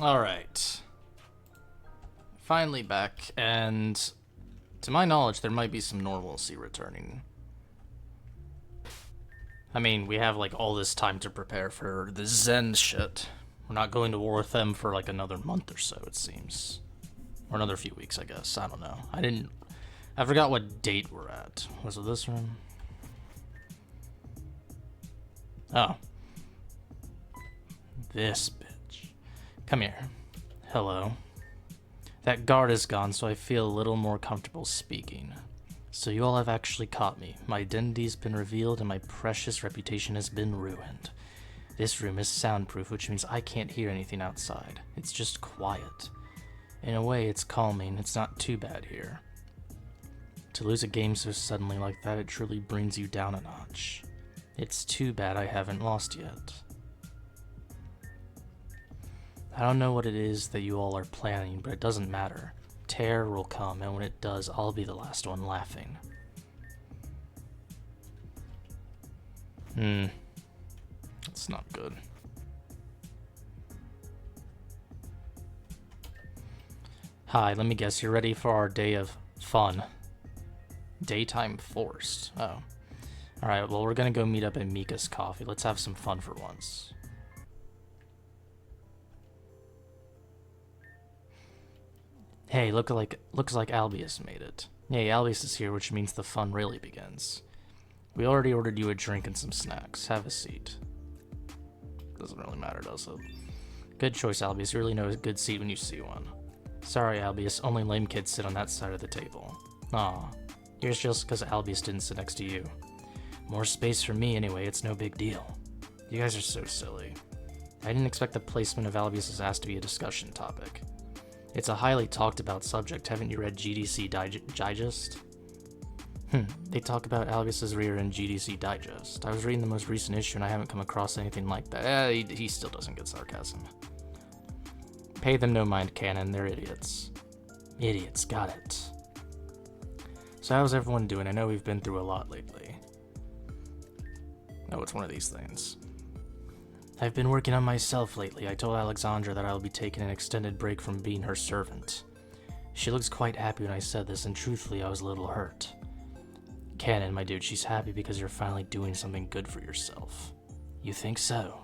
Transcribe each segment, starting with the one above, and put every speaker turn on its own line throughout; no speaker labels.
Alright. Finally back, and to my knowledge, there might be some normalcy returning. I mean, we have like all this time to prepare for the Zen shit. We're not going to war with them for like another month or so, it seems. Or another few weeks, I guess. I don't know. I forgot what date we're at. Was it this one? Oh. This bitch. Come here. Hello. That guard is gone, so I feel a little more comfortable speaking. So you all have actually caught me. My identity's been revealed and my precious reputation has been ruined. This room is soundproof, which means I can't hear anything outside. It's just quiet. In a way, it's calming. It's not too bad here. To lose a game so suddenly like that, it truly brings you down a notch. It's too bad I haven't lost yet. I don't know what it is that you all are planning, but it doesn't matter. Terror will come, and when it does, I'll be the last one laughing. That's not good. Hi, let me guess, you're ready for our day of fun. Daytime forced. Oh. Alright, well, we're gonna go meet up at Mika's Coffee. Let's have some fun for once. Hey, looks like Albius made it. Yay, Albius is here, which means the fun really begins. We already ordered you a drink and some snacks. Have a seat. Doesn't really matter, does it? Good choice, Albius. You really know a good seat when you see one. Sorry, Albius. Only lame kids sit on that side of the table. Aw. Here's just because Albius didn't sit next to you. More space for me anyway, it's no big deal. You guys are so silly. I didn't expect the placement of Albius's ass to be a discussion topic. It's a highly talked about subject. Haven't you read GDC Digest? They talk about Albius's rear in GDC Digest. I was reading the most recent issue and I haven't come across anything like that. He still doesn't get sarcasm. Pay them no mind, Canon. They're idiots. Idiots, got it. So how's everyone doing? I know we've been through a lot lately. Oh, it's one of these things. I've been working on myself lately. I told Alexandra that I'll be taking an extended break from being her servant. She looks quite happy when I said this, and truthfully, I was a little hurt. Canon, my dude, she's happy because you're finally doing something good for yourself. You think so?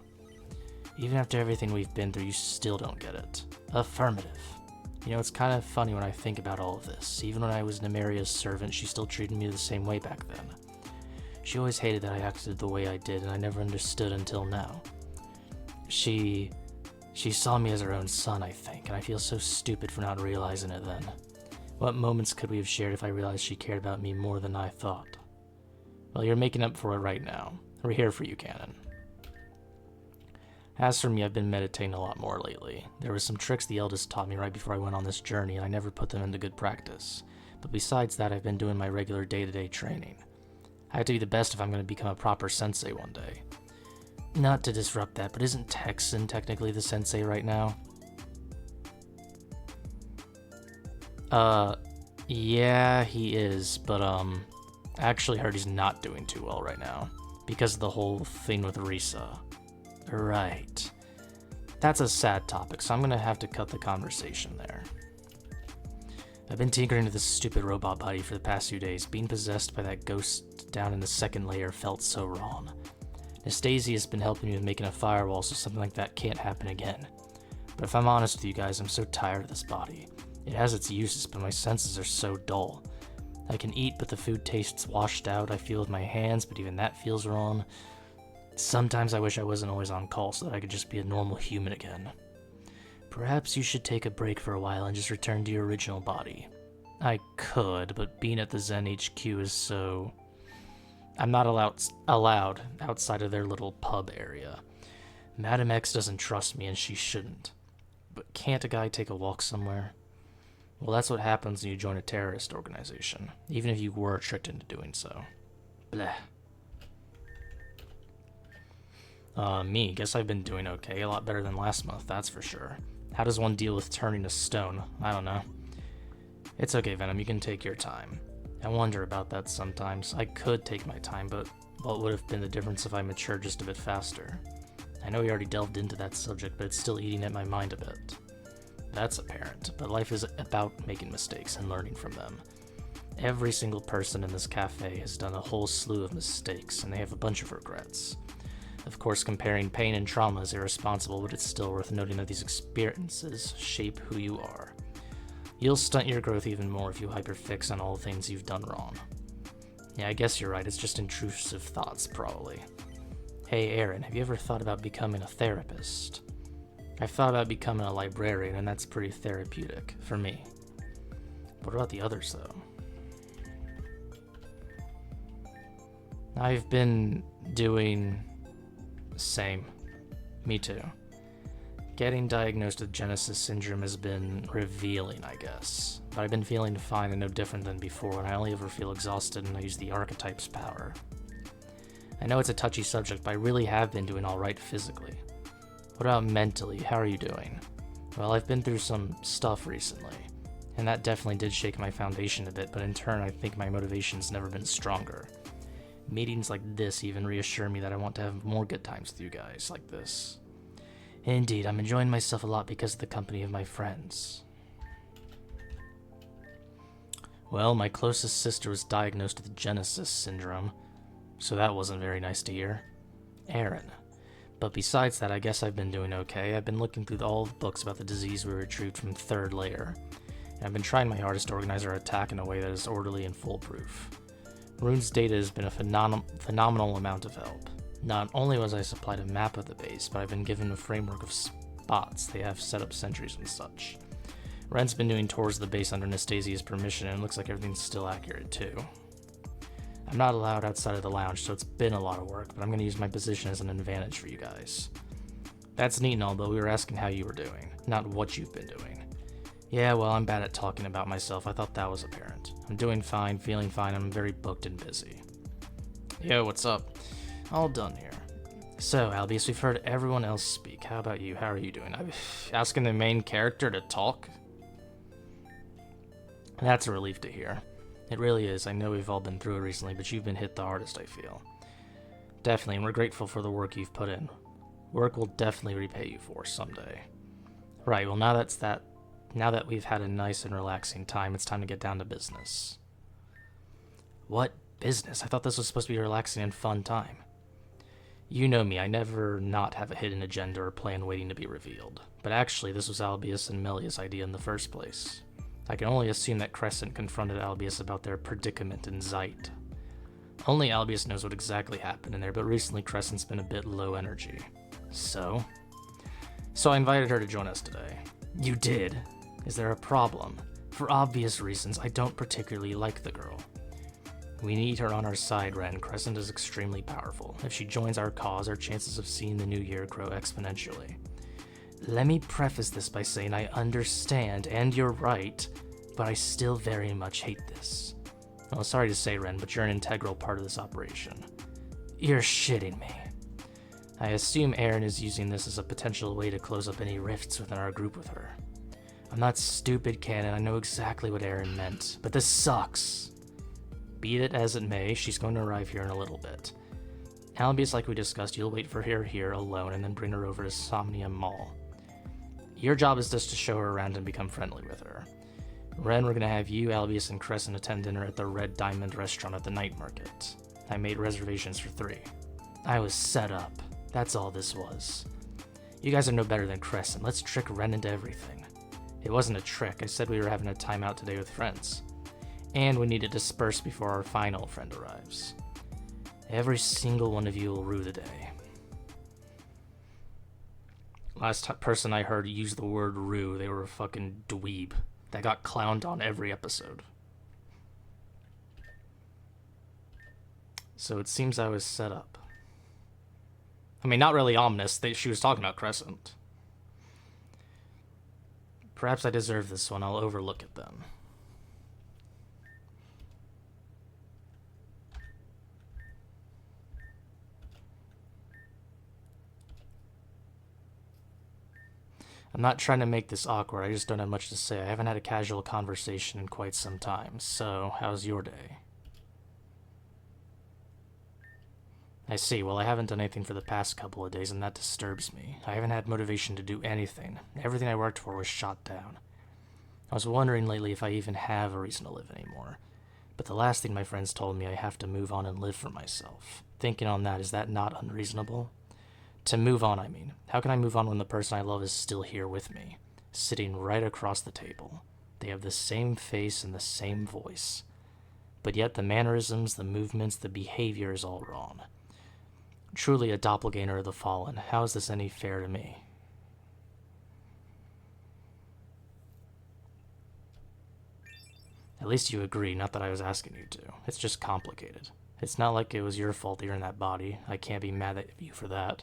Even after everything we've been through, you still don't get it. Affirmative. You know, it's kind of funny when I think about all of this. Even when I was Nemeria's servant, she still treated me the same way back then. She always hated that I acted the way I did, and I never understood until now. She saw me as her own son, I think, and I feel so stupid for not realizing it then. What moments could we have shared if I realized she cared about me more than I thought? Well, you're making up for it right now. We're here for you, Canon. As for me, I've been meditating a lot more lately. There were some tricks the eldest taught me right before I went on this journey, and I never put them into good practice. But besides that, I've been doing my regular day-to-day training. I have to be the best if I'm going to become a proper sensei one day. Not to disrupt that, but isn't Texan technically the sensei right now? Yeah, he is, but, I actually heard he's not doing too well right now, because of the whole thing with Risa. Right. That's a sad topic, so I'm gonna have to cut the conversation there. I've been tinkering with this stupid robot body for the past few days. Being possessed by that ghost down in the second layer felt so wrong. Nastasia has been helping me with making a firewall so something like that can't happen again. But if I'm honest with you guys, I'm so tired of this body. It has its uses, but my senses are so dull. I can eat, but the food tastes washed out. I feel with my hands, but even that feels wrong. Sometimes I wish I wasn't always on call so that I could just be a normal human again. Perhaps you should take a break for a while and just return to your original body. I could, but being at the Zen HQ is so... I'm not allowed outside of their little pub area. Madam X doesn't trust me, and she shouldn't. But can't a guy take a walk somewhere? Well, that's what happens when you join a terrorist organization, even if you were tricked into doing so. Bleh. Me, guess I've been doing okay, a lot better than last month, that's for sure. How does one deal with turning to stone? I don't know. It's okay, Venom, you can take your time. I wonder about that sometimes. I could take my time, but what would have been the difference if I matured just a bit faster? I know we already delved into that subject, but it's still eating at my mind a bit. That's apparent, but life is about making mistakes and learning from them. Every single person in this cafe has done a whole slew of mistakes, and they have a bunch of regrets. Of course, comparing pain and trauma is irresponsible, but it's still worth noting that these experiences shape who you are. You'll stunt your growth even more if you hyperfix on all the things you've done wrong. Yeah, I guess you're right, it's just intrusive thoughts, probably. Hey Erin, have you ever thought about becoming a therapist? I've thought about becoming a librarian, and that's pretty therapeutic, for me. What about the others, though? I've been doing the same. Me too. Getting diagnosed with Genesis syndrome has been revealing, I guess. But I've been feeling fine and no different than before, and I only ever feel exhausted when I use the archetype's power. I know it's a touchy subject, but I really have been doing alright physically. What about mentally? How are you doing? Well, I've been through some stuff recently, and that definitely did shake my foundation a bit, but in turn I think my motivation's never been stronger. Meetings like this even reassure me that I want to have more good times with you guys like this. Indeed, I'm enjoying myself a lot because of the company of my friends. Well, my closest sister was diagnosed with Genesis syndrome, so that wasn't very nice to hear. Erin. But besides that, I guess I've been doing okay. I've been looking through all the books about the disease we retrieved from Third Layer, and I've been trying my hardest to organize our attack in a way that is orderly and foolproof. Rune's data has been a phenomenal amount of help. Not only was I supplied a map of the base, but I've been given a framework of spots they have set up sentries and such. Ren's been doing tours of the base under Anastasia's permission, and it looks like everything's still accurate too. I'm not allowed outside of the lounge, so it's been a lot of work, but I'm going to use my position as an advantage for you guys. That's neat and all, but we were asking how you were doing, not what you've been doing. Yeah, well, I'm bad at talking about myself. I thought that was apparent. I'm doing fine, feeling fine, I'm very booked and busy. Yo, what's up? All done here. So, Albius, we've heard everyone else speak. How about you? How are you doing? I'm asking the main character to talk? That's a relief to hear. It really is. I know we've all been through it recently, but you've been hit the hardest, I feel. Definitely, and we're grateful for the work you've put in. Work will definitely repay you for someday. Right, well now that we've had a nice and relaxing time, it's time to get down to business. What business? I thought this was supposed to be a relaxing and fun time. You know me, I never not have a hidden agenda or plan waiting to be revealed. But actually, this was Albius and Melia's idea in the first place. I can only assume that Crescent confronted Albius about their predicament in Zeight. Only Albius knows what exactly happened in there, but recently Crescent's been a bit low energy. So I invited her to join us today. You did? Is there a problem? For obvious reasons, I don't particularly like the girl. We need her on our side, Ren. Crescent is extremely powerful. If she joins our cause, our chances of seeing the new year grow exponentially. Let me preface this by saying I understand, and you're right, but I still very much hate this. Well, sorry to say, Ren, but you're an integral part of this operation. You're shitting me. I assume Erin is using this as a potential way to close up any rifts within our group with her. I'm not stupid, Canon. I know exactly what Erin meant, but this sucks. Be it as it may, she's going to arrive here in a little bit. Albius, like we discussed, you'll wait for her here alone and then bring her over to Somniam Mall. Your job is just to show her around and become friendly with her. Ren, we're going to have you, Albius, and Crescent attend dinner at the Red Diamond restaurant at the night market. I made reservations for 3. I was set up. That's all this was. You guys are no better than Crescent. Let's trick Ren into everything. It wasn't a trick. I said we were having a time out today with friends. And we need to disperse before our final friend arrives. Every single one of you will rue the day. Last person I heard use the word rue, they were a fucking dweeb. That got clowned on every episode. So it seems I was set up. I mean, not really ominous. She was talking about Crescent. Perhaps I deserve this one. I'll overlook it then. I'm not trying to make this awkward, I just don't have much to say. I haven't had a casual conversation in quite some time, so how's your day? I see. Well, I haven't done anything for the past couple of days, and that disturbs me. I haven't had motivation to do anything. Everything I worked for was shot down. I was wondering lately if I even have a reason to live anymore. But the last thing my friends told me, I have to move on and live for myself. Thinking on that, is that not unreasonable? To move on, I mean. How can I move on when the person I love is still here with me, sitting right across the table? They have the same face and the same voice. But yet the mannerisms, the movements, the behavior is all wrong. Truly a doppelganger of the fallen. How is this any fair to me? At least you agree, not that I was asking you to. It's just complicated. It's not like it was your fault that you're in that body. I can't be mad at you for that.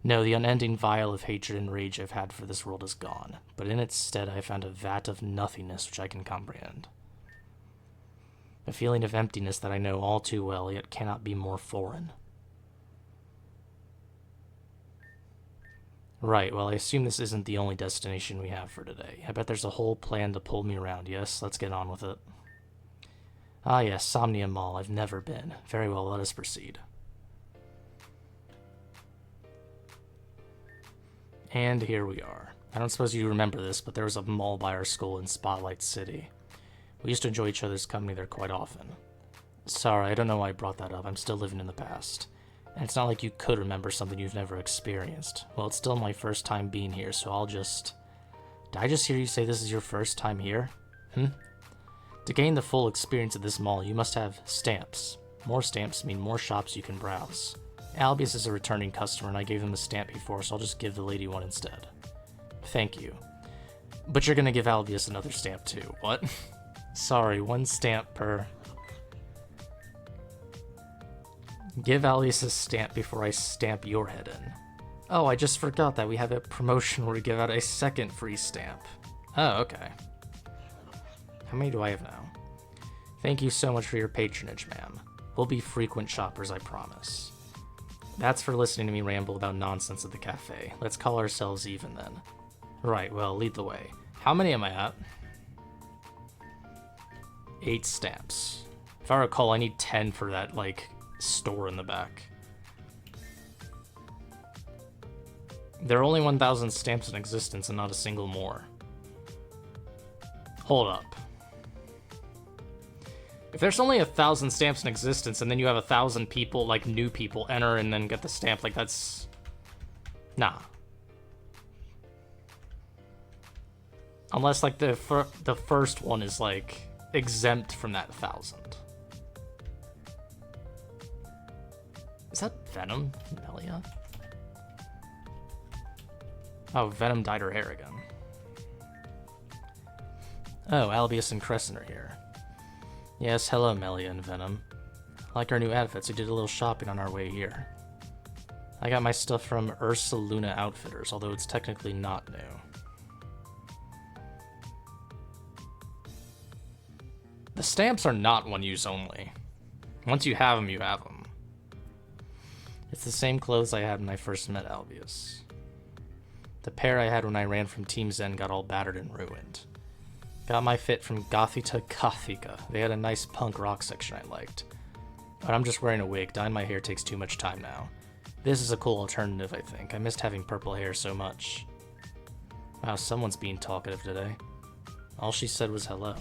No, the unending vial of hatred and rage I've had for this world is gone, but in its stead I found a vat of nothingness which I can comprehend. A feeling of emptiness that I know all too well, yet cannot be more foreign. Right, well, I assume this isn't the only destination we have for today. I bet there's a whole plan to pull me around, yes? Let's get on with it. Ah yes, Somniam Mall. I've never been. Very well, let us proceed. And here we are. I don't suppose you remember this, but there was a mall by our school in Spotlight City. We used to enjoy each other's company there quite often. Sorry, I don't know why I brought that up. I'm still living in the past. And it's not like you could remember something you've never experienced. Well, it's still my first time being here, so I'll just... Did I just hear you say this is your first time here? To gain the full experience of this mall, you must have stamps. More stamps mean more shops you can browse. Albius is a returning customer, and I gave him a stamp before, so I'll just give the lady one instead. Thank you. But you're gonna give Albius another stamp too. What? Sorry, one stamp per... Give Albius a stamp before I stamp your head in. Oh, I just forgot that we have a promotion where we give out a second free stamp. Oh, okay. How many do I have now? Thank you so much for your patronage, ma'am. We'll be frequent shoppers, I promise. That's for listening to me ramble about nonsense at the cafe. Let's call ourselves even then. Right, well, lead the way. How many am I at? 8 stamps. If I recall, I need 10 for that, like, store in the back. There are only 1,000 stamps in existence and not a single more. Hold up. If there's only 1,000 stamps in existence and then you have 1,000 people, like new people, enter and then get the stamp, like that's... Nah. Unless like the first one is like exempt from that 1,000. Is that Venom? Melia? Oh, Venom dyed her hair again. Oh, Albius and Crescent are here. Yes, hello, Melia and Venom. Like our new outfits, we did a little shopping on our way here. I got my stuff from Ursaluna Outfitters, although it's technically not new. The stamps are not one use only. Once you have them, you have them. It's the same clothes I had when I first met Albius. The pair I had when I ran from Team Zen got all battered and ruined. Got my fit from Gothita Gothica. They had a nice punk rock section I liked. But I'm just wearing a wig. Dyeing my hair takes too much time now. This is a cool alternative, I think. I missed having purple hair so much. Wow, someone's being talkative today. All she said was hello.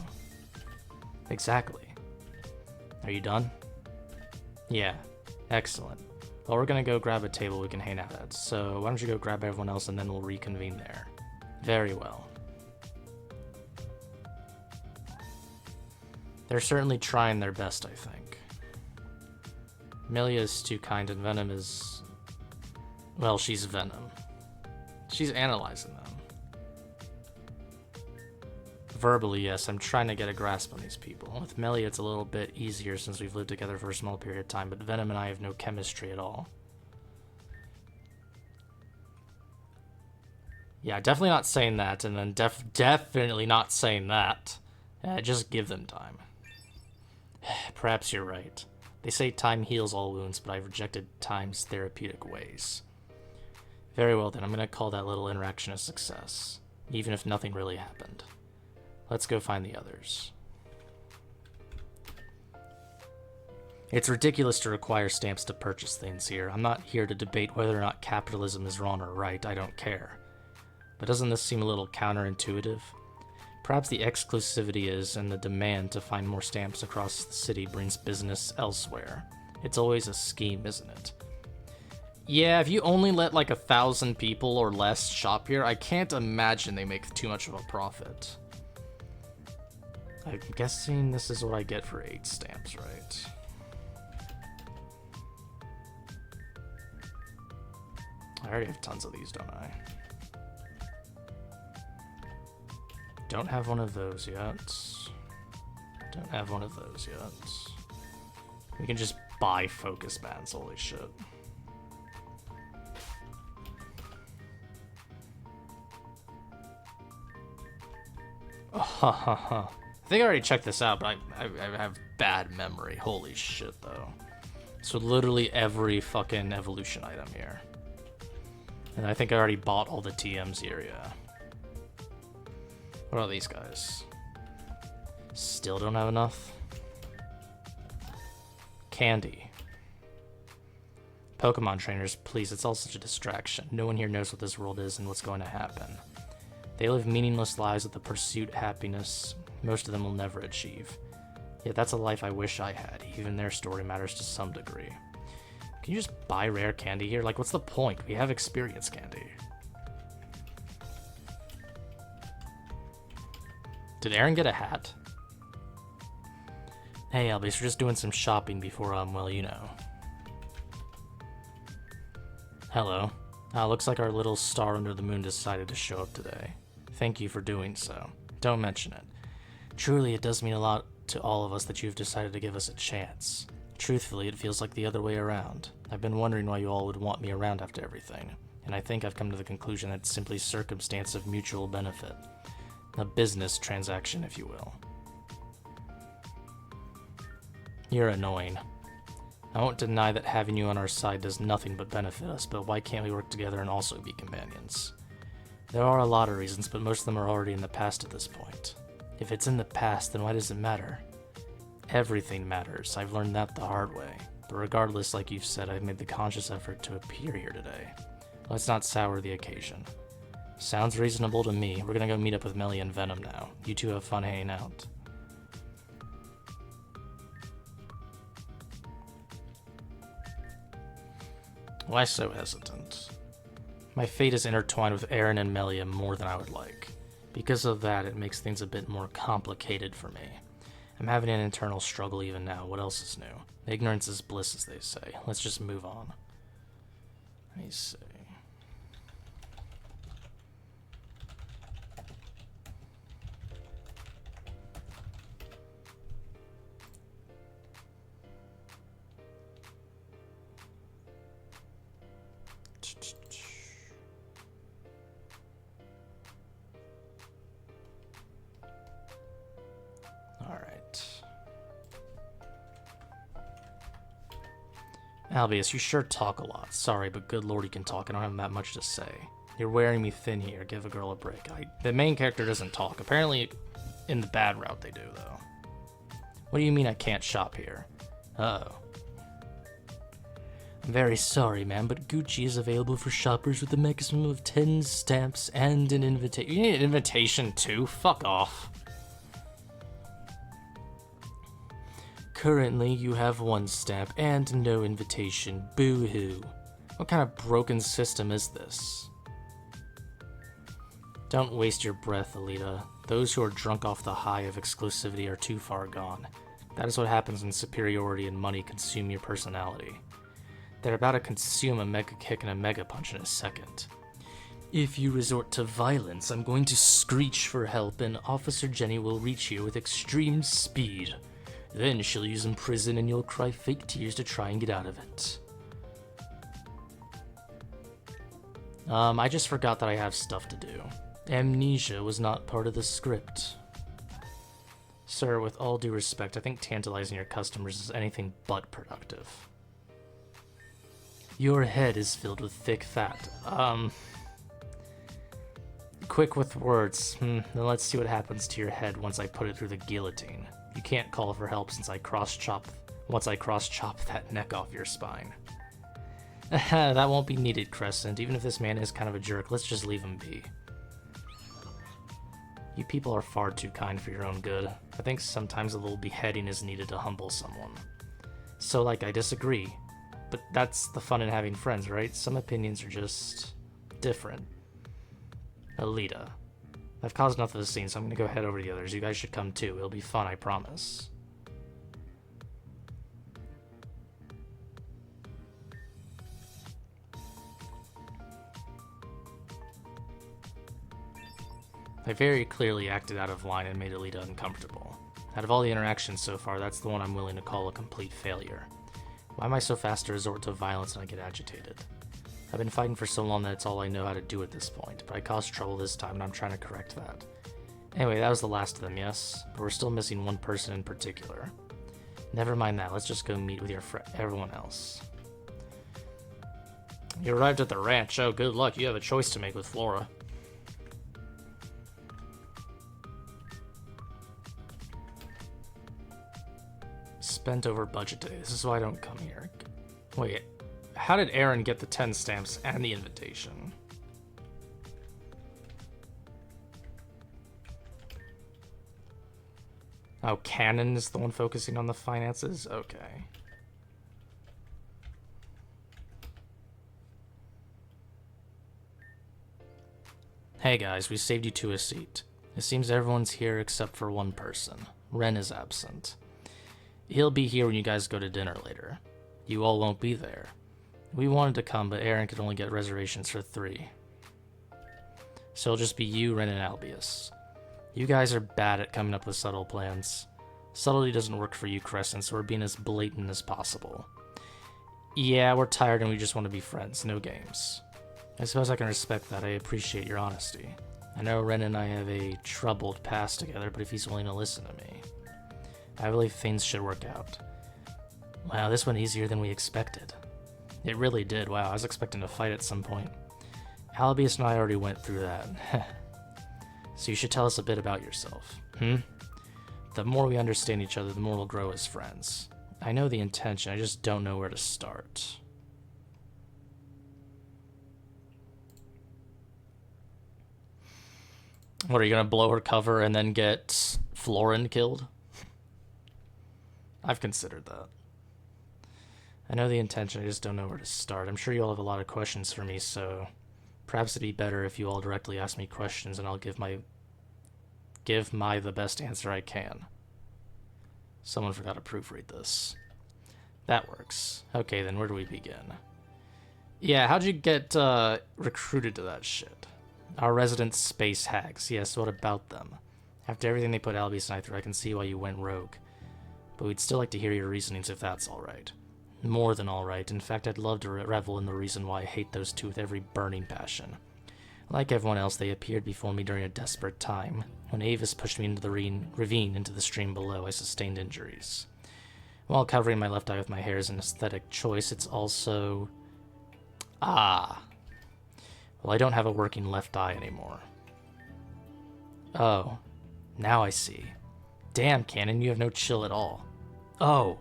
Exactly. Are you done? Yeah. Excellent. Well, we're gonna go grab a table we can hang out at. So why don't you go grab everyone else and then we'll reconvene there. Very well. They're certainly trying their best, I think. Melia is too kind and Venom is... Well, she's Venom. She's analyzing them. Verbally, yes, I'm trying to get a grasp on these people. With Melia, it's a little bit easier since we've lived together for a small period of time, but Venom and I have no chemistry at all. Yeah, definitely not saying that, and then definitely not saying that. Just give them time. Perhaps you're right. They say time heals all wounds, but I've rejected time's therapeutic ways. Very well then, I'm gonna call that little interaction a success, even if nothing really happened. Let's go find the others. It's ridiculous to require stamps to purchase things here. I'm not here to debate whether or not capitalism is wrong or right, I don't care. But doesn't this seem a little counterintuitive? Perhaps the exclusivity is, and the demand to find more stamps across the city brings business elsewhere. It's always a scheme, isn't it? Yeah, if you only let like 1,000 people or less shop here, I can't imagine they make too much of a profit. I'm guessing this is what I get for 8 stamps, right? I already have tons of these, don't I? Don't have one of those yet. Don't have one of those yet. We can just buy focus bands, holy shit. Oh, ha ha ha. I think I already checked this out, but I have bad memory. Holy shit, though. So literally every fucking evolution item here. And I think I already bought all the TMs here, yeah. What are these guys? Still don't have enough? Candy. Pokemon trainers, please, it's all such a distraction. No one here knows what this world is and what's going to happen. They live meaningless lives with the pursuit happiness most of them will never achieve. Yet that's a life I wish I had. Even their story matters to some degree. Can you just buy rare candy here? Like, what's the point? We have experience candy. Did Erin get a hat? Hey, Albus, we're just doing some shopping before, well, you know. Hello. Looks like our little star under the moon decided to show up today. Thank you for doing so. Don't mention it. Truly, it does mean a lot to all of us that you've decided to give us a chance. Truthfully, it feels like the other way around. I've been wondering why you all would want me around after everything, and I think I've come to the conclusion that it's simply circumstance of mutual benefit. A business transaction, if you will. You're annoying. I won't deny that having you on our side does nothing but benefit us, but why can't we work together and also be companions? There are a lot of reasons, but most of them are already in the past at this point. If it's in the past, then why does it matter? Everything matters. I've learned that the hard way. But regardless, like you've said, I've made the conscious effort to appear here today. Let's not sour the occasion. Sounds reasonable to me. We're gonna go meet up with Melia and Venom now. You two have fun hanging out. Why so hesitant? My fate is intertwined with Erin and Melia more than I would like. Because of that, it makes things a bit more complicated for me. I'm having an internal struggle even now. What else is new? Ignorance is bliss, as they say. Let's just move on. Let me see. Albius, you sure talk a lot. Sorry, but good lord you can talk. I don't have that much to say. You're wearing me thin here. Give a girl a break. The main character doesn't talk. Apparently, in the bad route they do, though. What do you mean I can't shop here? Uh-oh. I'm very sorry, ma'am, but Gucci is available for shoppers with a maximum of 10 stamps and an invitation. You need an invitation, too? Fuck off. Currently, you have 1 stamp and no invitation. Boo-hoo. What kind of broken system is this? Don't waste your breath, Alita. Those who are drunk off the high of exclusivity are too far gone. That is what happens when superiority and money consume your personality. They're about to consume a mega kick and a mega punch in a second. If you resort to violence, I'm going to screech for help and Officer Jenny will reach you with extreme speed. Then she'll use imprison and you'll cry fake tears to try and get out of it. I just forgot that I have stuff to do. Amnesia was not part of the script. Sir, with all due respect, I think tantalizing your customers is anything but productive. Your head is filled with thick fat. Quick with words. Then let's see what happens to your head once I put it through the guillotine. You can't call for help since I cross-chop once I cross-chop that neck off your spine. That won't be needed, Crescent. Even if this man is kind of a jerk, let's just leave him be. You people are far too kind for your own good. I think sometimes a little beheading is needed to humble someone. So, like, I disagree. But that's the fun in having friends, right? Some opinions are just different. Alita. I've caused enough of a scene, so I'm gonna go head over to the others. You guys should come too. It'll be fun, I promise. I very clearly acted out of line and made Alita uncomfortable. Out of all the interactions so far, that's the one I'm willing to call a complete failure. Why am I so fast to resort to violence when I get agitated? I've been fighting for so long that it's all I know how to do at this point, but I caused trouble this time and I'm trying to correct that. Anyway, that was the last of them, yes? But we're still missing one person in particular. Never mind that, let's just go meet with everyone else. You arrived at the ranch. Oh, good luck, you have a choice to make with Flora. Spent over budget day. This is why I don't come here. Wait, how did Erin get the 10 stamps and the invitation? Oh, Cannon is the one focusing on the finances? Okay. Hey guys, we saved you two a seat. It seems everyone's here except for one person. Ren is absent. He'll be here when you guys go to dinner later. You all won't be there. We wanted to come, but Erin could only get reservations for 3. So it'll just be you, Ren, and Albius. You guys are bad at coming up with subtle plans. Subtlety doesn't work for you, Crescent, so we're being as blatant as possible. Yeah, we're tired and we just want to be friends, no games. I suppose I can respect that. I appreciate your honesty. I know Ren and I have a troubled past together, but if he's willing to listen to me, I believe things should work out. Wow, this went easier than we expected. It really did. Wow, I was expecting to fight at some point. Albius and I already went through that. So you should tell us a bit about yourself. The more we understand each other, the more we'll grow as friends. I know the intention, I just don't know where to start. What, are you gonna blow her cover and then get Florin killed? I've considered that. I know the intention, I just don't know where to start. I'm sure you all have a lot of questions for me, so perhaps it'd be better if you all directly ask me questions and I'll give my the best answer I can. Someone forgot to proofread this. That works. Okay, then where do we begin? Yeah, how'd you get recruited to that shit? Our resident space hags. Yes, what about them? After everything they put Albius and I through, I can see why you went rogue. But we'd still like to hear your reasonings if that's alright. More than alright. In fact, I'd love to revel in the reason why I hate those two with every burning passion. Like everyone else, they appeared before me during a desperate time. When Avis pushed me into the ravine into the stream below, I sustained injuries. While covering my left eye with my hair is an aesthetic choice, it's also... Well, I don't have a working left eye anymore. Oh, now I see. Damn, Cannon, you have no chill at all. Oh,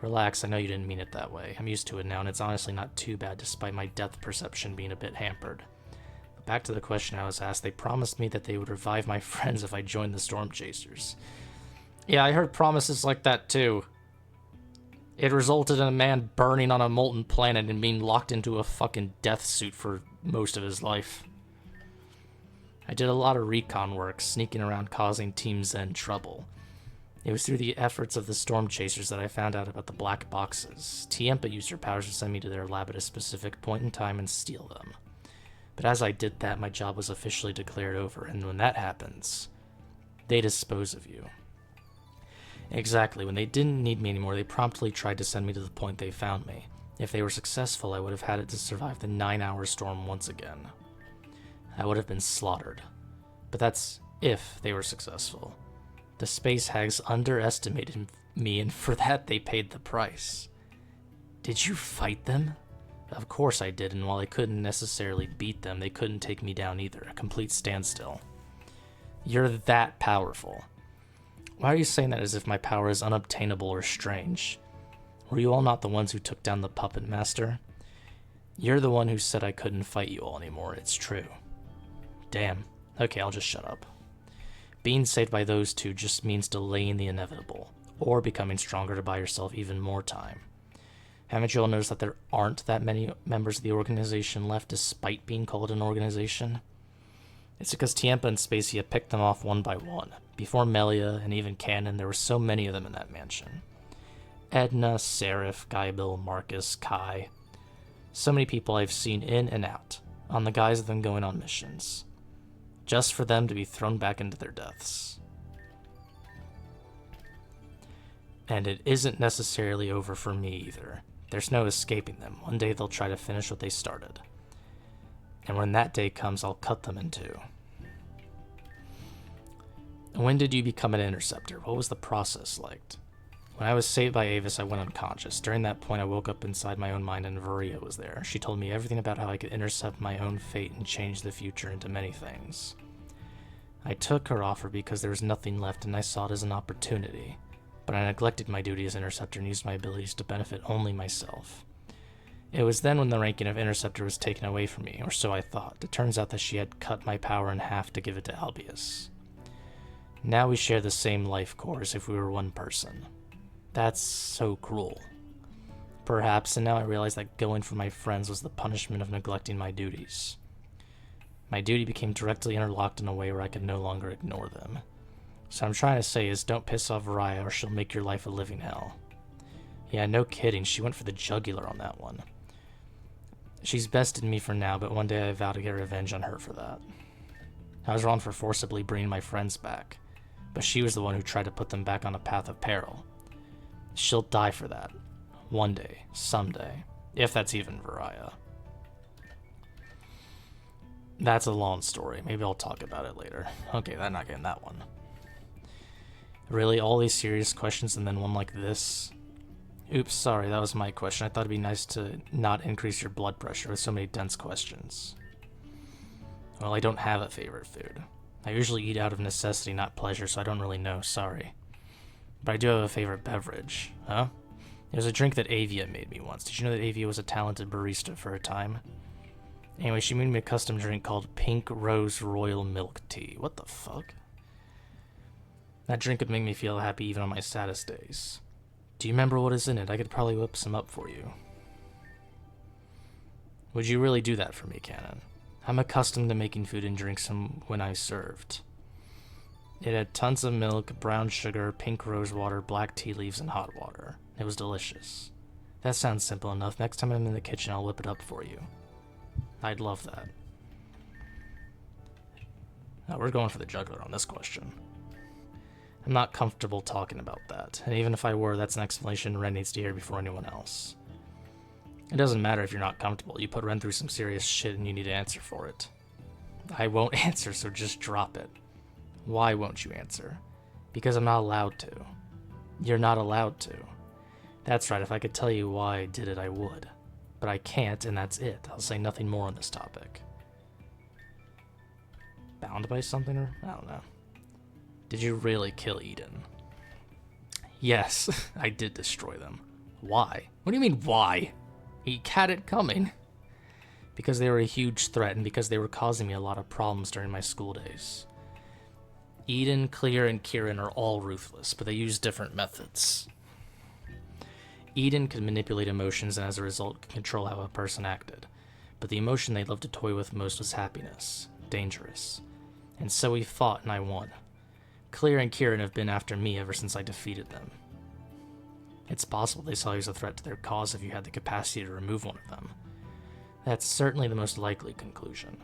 relax, I know you didn't mean it that way. I'm used to it now, and it's honestly not too bad despite my depth perception being a bit hampered. But back to the question I was asked, they promised me that they would revive my friends if I joined the Storm Chasers. Yeah, I heard promises like that too. It resulted in a man burning on a molten planet and being locked into a fucking death suit for most of his life. I did a lot of recon work, sneaking around causing Team Zen trouble. It was through the efforts of the Storm Chasers that I found out about the black boxes. Tiempa used her powers to send me to their lab at a specific point in time and steal them. But as I did that, my job was officially declared over, and when that happens, they dispose of you. Exactly, when they didn't need me anymore, they promptly tried to send me to the point they found me. If they were successful, I would have had it to survive the 9-hour storm once again. I would have been slaughtered. But that's if they were successful. The space hags underestimated me, and for that they paid the price. Did you fight them? Of course I did, and while I couldn't necessarily beat them, they couldn't take me down either. A complete standstill. You're that powerful. Why are you saying that as if my power is unobtainable or strange? Were you all not the ones who took down the puppet master? You're the one who said I couldn't fight you all anymore, it's true. Damn. Okay, I'll just shut up. Being saved by those two just means delaying the inevitable, or becoming stronger to buy yourself even more time. Haven't you all noticed that there aren't that many members of the organization left despite being called an organization? It's because Tiempa and Spacea picked them off one by one. Before Melia and even Canon, there were so many of them in that mansion. Edna, Seraph, Gaibil, Marcus, Kai. So many people I've seen in and out, on the guise of them going on missions. Just for them to be thrown back into their deaths. And it isn't necessarily over for me either. There's no escaping them. One day they'll try to finish what they started. And when that day comes, I'll cut them in two. When did you become an Interceptor? What was the process like? When I was saved by Avis, I went unconscious. During that point, I woke up inside my own mind and Varia was there. She told me everything about how I could intercept my own fate and change the future into many things. I took her offer because there was nothing left and I saw it as an opportunity. But I neglected my duty as Interceptor and used my abilities to benefit only myself. It was then when the ranking of Interceptor was taken away from me, or so I thought. It turns out that she had cut my power in half to give it to Albius. Now we share the same life core as if we were one person. That's so cruel. Perhaps, and now I realize that going for my friends was the punishment of neglecting my duties. My duty became directly interlocked in a way where I could no longer ignore them. So I'm trying to say is don't piss off Raya or she'll make your life a living hell. Yeah, no kidding, she went for the jugular on that one. She's bested me for now, but one day I vow to get revenge on her for that. I was wrong for forcibly bringing my friends back, but she was the one who tried to put them back on a path of peril. She'll die for that. One day, someday, if that's even Varia. That's a long story. Maybe I'll talk about it later. Okay, I'm not getting that one. Really, all these serious questions and then one like this? Oops, sorry, that was my question. I thought it'd be nice to not increase your blood pressure with so many dense questions. Well, I don't have a favorite food. I usually eat out of necessity, not pleasure, so I don't really know, sorry. But I do have a favorite beverage. Huh? It was a drink that Avia made me once. Did you know that Avia was a talented barista for a time? Anyway, she made me a custom drink called Pink Rose Royal Milk Tea. What the fuck? That drink would make me feel happy even on my saddest days. Do you remember what is in it? I could probably whip some up for you. Would you really do that for me, Canon? I'm accustomed to making food and drinks when I served. It had tons of milk, brown sugar, pink rose water, black tea leaves, and hot water. It was delicious. That sounds simple enough. Next time I'm in the kitchen, I'll whip it up for you. I'd love that. Now, we're going for the jugular on this question. I'm not comfortable talking about that, and even if I were, that's an explanation Ren needs to hear before anyone else. It doesn't matter if you're not comfortable. You put Ren through some serious shit and you need to answer for it. I won't answer, so just drop it. Why won't you answer? Because I'm not allowed to. You're not allowed to. That's right, if I could tell you why I did it, I would. But I can't, and that's it. I'll say nothing more on this topic. Bound by something, or? I don't know. Did you really kill Eden? Yes, I did destroy them. Why? What do you mean, why? He had it coming. Because they were a huge threat, and because they were causing me a lot of problems during my school days. Eden, Clear, and Kieran are all ruthless, but they use different methods. Eden could manipulate emotions and as a result could control how a person acted. But the emotion they loved to toy with most was happiness. Dangerous. And so we fought and I won. Clear and Kieran have been after me ever since I defeated them. It's possible they saw you as a threat to their cause if you had the capacity to remove one of them. That's certainly the most likely conclusion.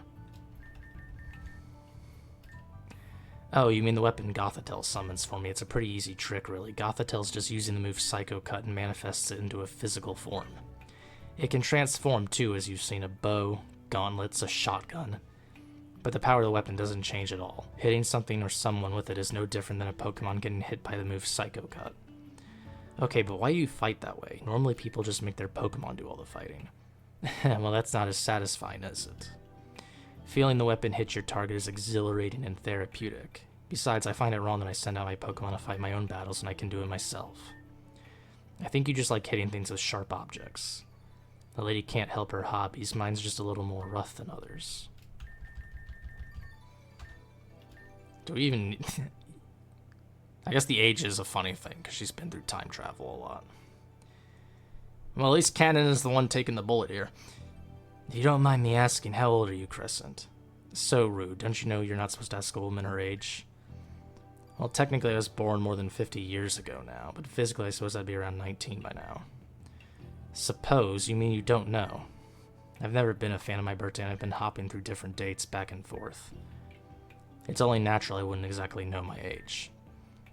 Oh, you mean the weapon Gothitelle summons for me? It's a pretty easy trick, really. Gothitelle's just using the move Psycho Cut and manifests it into a physical form. It can transform, too, as you've seen a bow, gauntlets, a shotgun. But the power of the weapon doesn't change at all. Hitting something or someone with it is no different than a Pokemon getting hit by the move Psycho Cut. Okay, but why do you fight that way? Normally people just make their Pokemon do all the fighting. Well, that's not as satisfying, is it? Feeling the weapon hit your target is exhilarating and therapeutic. Besides, I find it wrong that I send out my Pokemon to fight my own battles when I can do it myself. I think you just like hitting things with sharp objects. The lady can't help her hobbies. Mine's just a little more rough than others. Do we even... I guess the age is a funny thing, because she's been through time travel a lot. Well, at least Canon is the one taking the bullet here. If you don't mind me asking, how old are you, Crescent? So rude. Don't you know you're not supposed to ask a woman her age? Well, technically I was born more than 50 years ago now, but physically I suppose I'd be around 19 by now. Suppose? You mean you don't know? I've never been a fan of my birthday, and I've been hopping through different dates back and forth. It's only natural I wouldn't exactly know my age.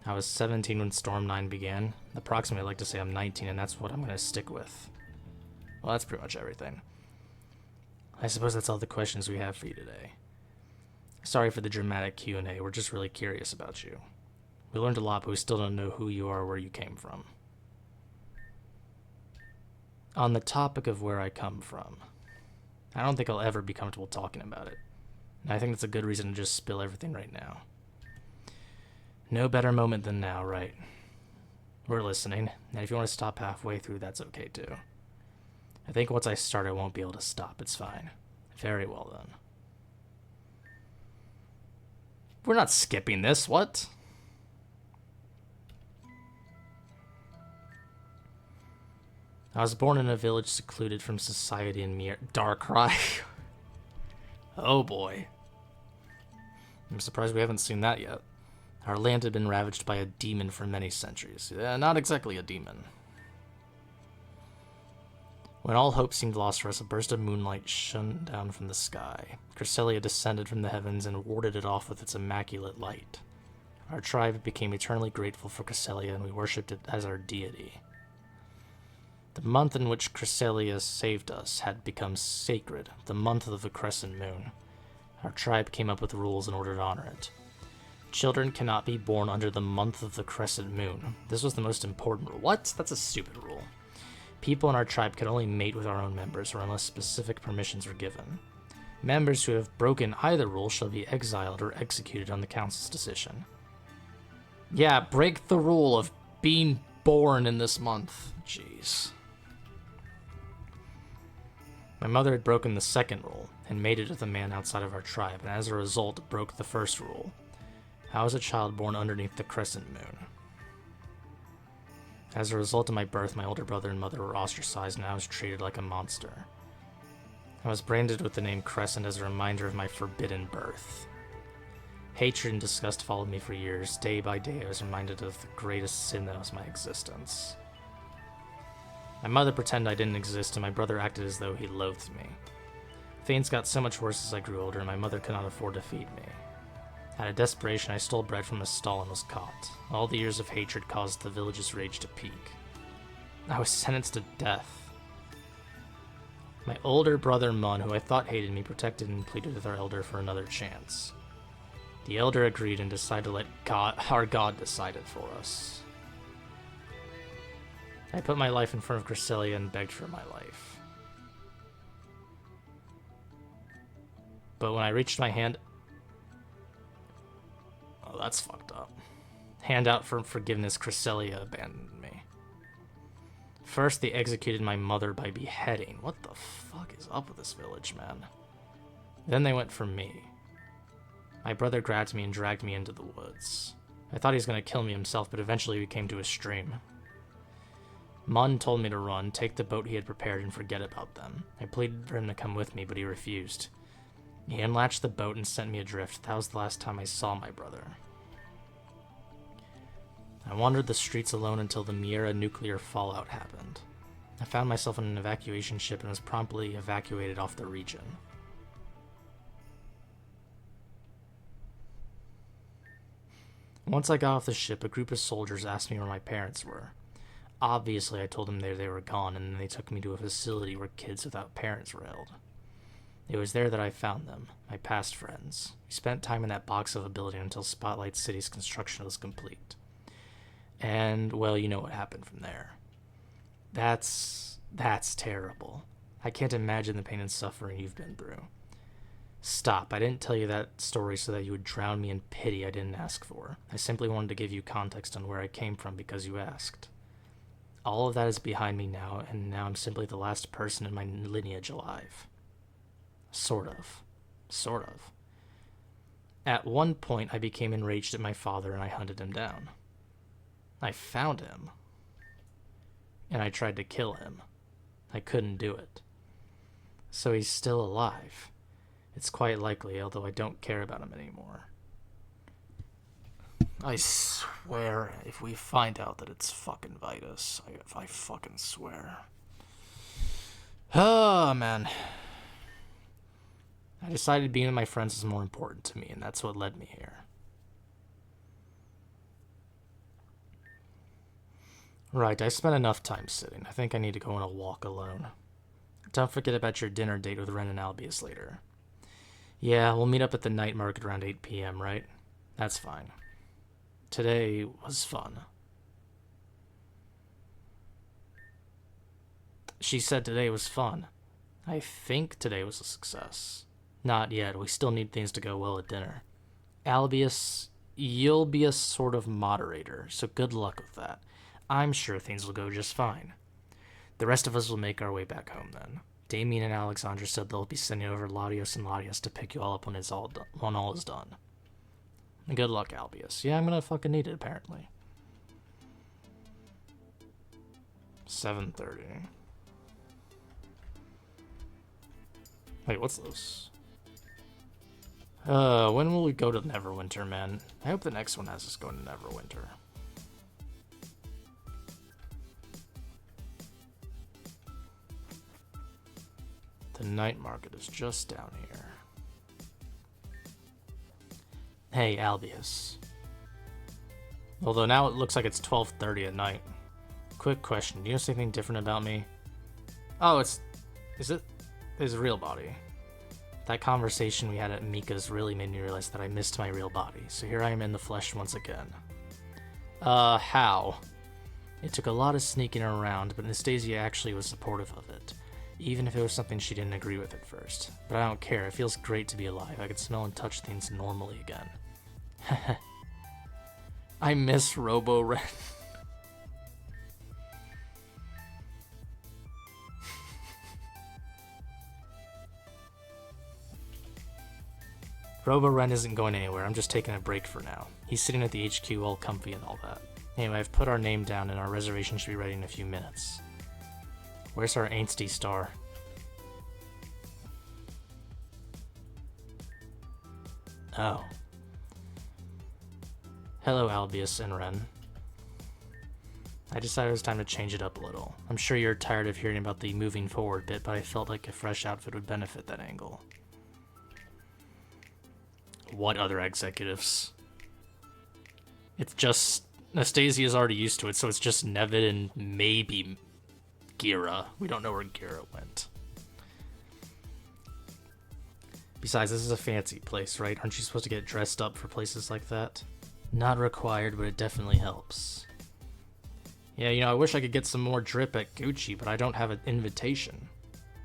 I was 17 when Storm 9 began. Approximately, I like to say I'm 19, and that's what I'm going to stick with. Well, that's pretty much everything. I suppose that's all the questions we have for you today. Sorry for the dramatic Q&A, we're just really curious about you. We learned a lot, but we still don't know who you are or where you came from. On the topic of where I come from, I don't think I'll ever be comfortable talking about it. And I think that's a good reason to just spill everything right now. No better moment than now, right? We're listening, and if you want to stop halfway through, that's okay too. I think once I start, I won't be able to stop. It's fine. Very well then. We're not skipping this, what? I was born in a village secluded from society in Darkrai. Oh boy. I'm surprised we haven't seen that yet. Our land had been ravaged by a demon for many centuries. Not exactly a demon. When all hope seemed lost for us, a burst of moonlight shone down from the sky. Cresselia descended from the heavens and warded it off with its immaculate light. Our tribe became eternally grateful for Cresselia, and we worshipped it as our deity. The month in which Cresselia saved us had become sacred, the month of the crescent moon. Our tribe came up with rules in order to honor it. Children cannot be born under the month of the crescent moon. This was the most important rule. What? That's a stupid rule. People in our tribe could only mate with our own members, or unless specific permissions were given. Members who have broken either rule shall be exiled or executed on the council's decision. Yeah, break the rule of being born in this month. Jeez. My mother had broken the second rule, and mated with a man outside of our tribe, and as a result broke the first rule. How is a child born underneath the crescent moon? As a result of my birth, my older brother and mother were ostracized, and I was treated like a monster. I was branded with the name Crescent as a reminder of my forbidden birth. Hatred and disgust followed me for years. Day by day, I was reminded of the greatest sin that was my existence. My mother pretended I didn't exist, and my brother acted as though he loathed me. Things got so much worse as I grew older, and my mother could not afford to feed me. Out of desperation, I stole bread from a stall and was caught. All the years of hatred caused the village's rage to peak. I was sentenced to death. My older brother Mun, who I thought hated me, protected and pleaded with our elder for another chance. The elder agreed and decided to let our God decide it for us. I put my life in front of Cresselia and begged for my life. But when I reached my hand... Oh, that's fucked up. Hand out for forgiveness, Cresselia abandoned me. First, they executed my mother by beheading. What the fuck is up with this village, man? Then they went for me. My brother grabbed me and dragged me into the woods. I thought he was going to kill me himself, but eventually we came to a stream. Mun told me to run, take the boat he had prepared, and forget about them. I pleaded for him to come with me, but he refused. He unlatched the boat and sent me adrift. That was the last time I saw my brother. I wandered the streets alone until the Miera nuclear fallout happened. I found myself in an evacuation ship and was promptly evacuated off the region. Once I got off the ship, a group of soldiers asked me where my parents were. Obviously, I told them they were gone, and then they took me to a facility where kids without parents were held. It was there that I found them, my past friends. We spent time in that box of a building until Spotlight City's construction was complete. And, well, you know what happened from there. That's terrible. I can't imagine the pain and suffering you've been through. Stop. I didn't tell you that story so that you would drown me in pity I didn't ask for. I simply wanted to give you context on where I came from because you asked. All of that is behind me now, and now I'm simply the last person in my lineage alive. Sort of. Sort of. At one point, I became enraged at my father and I hunted him down. I found him. And I tried to kill him. I couldn't do it. So he's still alive. It's quite likely, although I don't care about him anymore. I swear, if we find out that it's fucking Vitus, I fucking swear. Oh, man. I decided being with my friends is more important to me, and that's what led me here. Right, I spent enough time sitting. I think I need to go on a walk alone. Don't forget about your dinner date with Ren and Albius later. Yeah, we'll meet up at the night market around 8 p.m., right? That's fine. Today was fun. She said today was fun. I think today was a success. Not yet. We still need things to go well at dinner. Albius, you'll be a sort of moderator, so good luck with that. I'm sure things will go just fine. The rest of us will make our way back home then. Damien and Alexandra said they'll be sending over Latios and Latias to pick you all up when all is done. Good luck, Albius. Yeah, I'm gonna fucking need it, apparently. 7:30. Wait, what's this? When will we go to Neverwinter, man? I hope the next one has us going to Neverwinter. The night market is just down here. Hey, Albius. Although now it looks like it's 12:30 at night. Quick question, do you notice anything different about me? Oh, is it his real body? That conversation we had at Mika's really made me realize that I missed my real body, so here I am in the flesh once again. How? It took a lot of sneaking around, but Anastasia actually was supportive of it, even if it was something she didn't agree with at first. But I don't care, it feels great to be alive. I can smell and touch things normally again. I miss Robo-Ren. Robo-Ren isn't going anywhere, I'm just taking a break for now. He's sitting at the HQ all comfy and all that. Anyway, I've put our name down and our reservation should be ready in a few minutes. Where's our angsty star? Oh. Hello, Albius and Ren. I decided it was time to change it up a little. I'm sure you're tired of hearing about the moving forward bit, but I felt like a fresh outfit would benefit that angle. What other executives? It's just... Anastasia's already used to it, so it's just Nevin and maybe Gira. We don't know where Gira went. Besides, this is a fancy place, right? Aren't you supposed to get dressed up for places like that? Not required, but it definitely helps. Yeah, you know, I wish I could get some more drip at Gucci, but I don't have an invitation.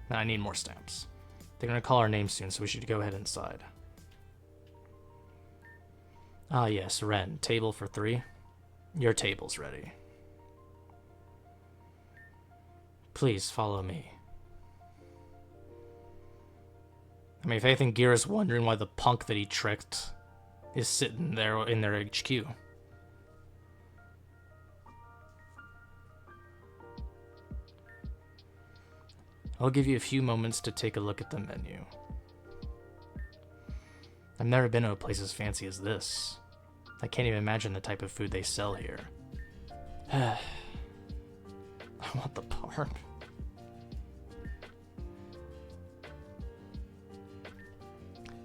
I need more stamps. They're gonna call our names soon, so we should go ahead inside. Ah yes, Ren. Table for 3? Your table's ready. Please follow me. I mean, if anything, Gira's wondering why the punk that he tricked is sitting there in their HQ. I'll give you a few moments to take a look at the menu. I've never been to a place as fancy as this. I can't even imagine the type of food they sell here. I want the park.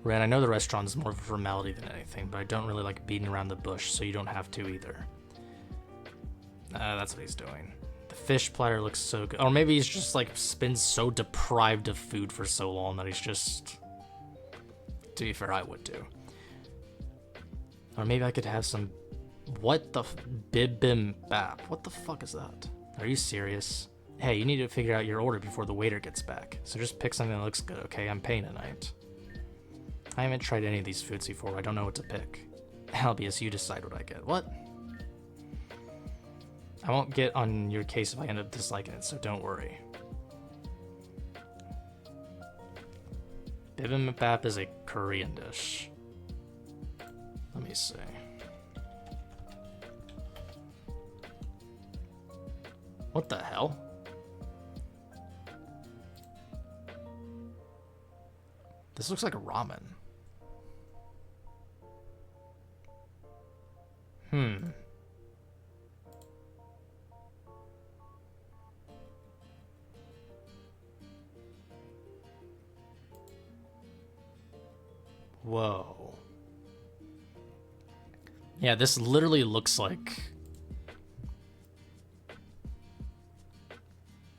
Ren, I know the restaurant is more of a formality than anything, but I don't really like beating around the bush, so you don't have to either. That's what he's doing. The fish platter looks so good. Or maybe he's just like been so deprived of food for so long that he's just... To be fair, I would too. Or maybe I could have some... What the... Bibimbap. What the fuck is that? Are you serious? Hey, you need to figure out your order before the waiter gets back. So just pick something that looks good, okay? I'm paying tonight. I haven't tried any of these foods before. I don't know what to pick. Albius, you decide what I get. What? I won't get on your case if I end up disliking it, so don't worry. Bibimbap is a Korean dish. Let me see. What the hell? This looks like a ramen. Whoa. Yeah, this literally looks like...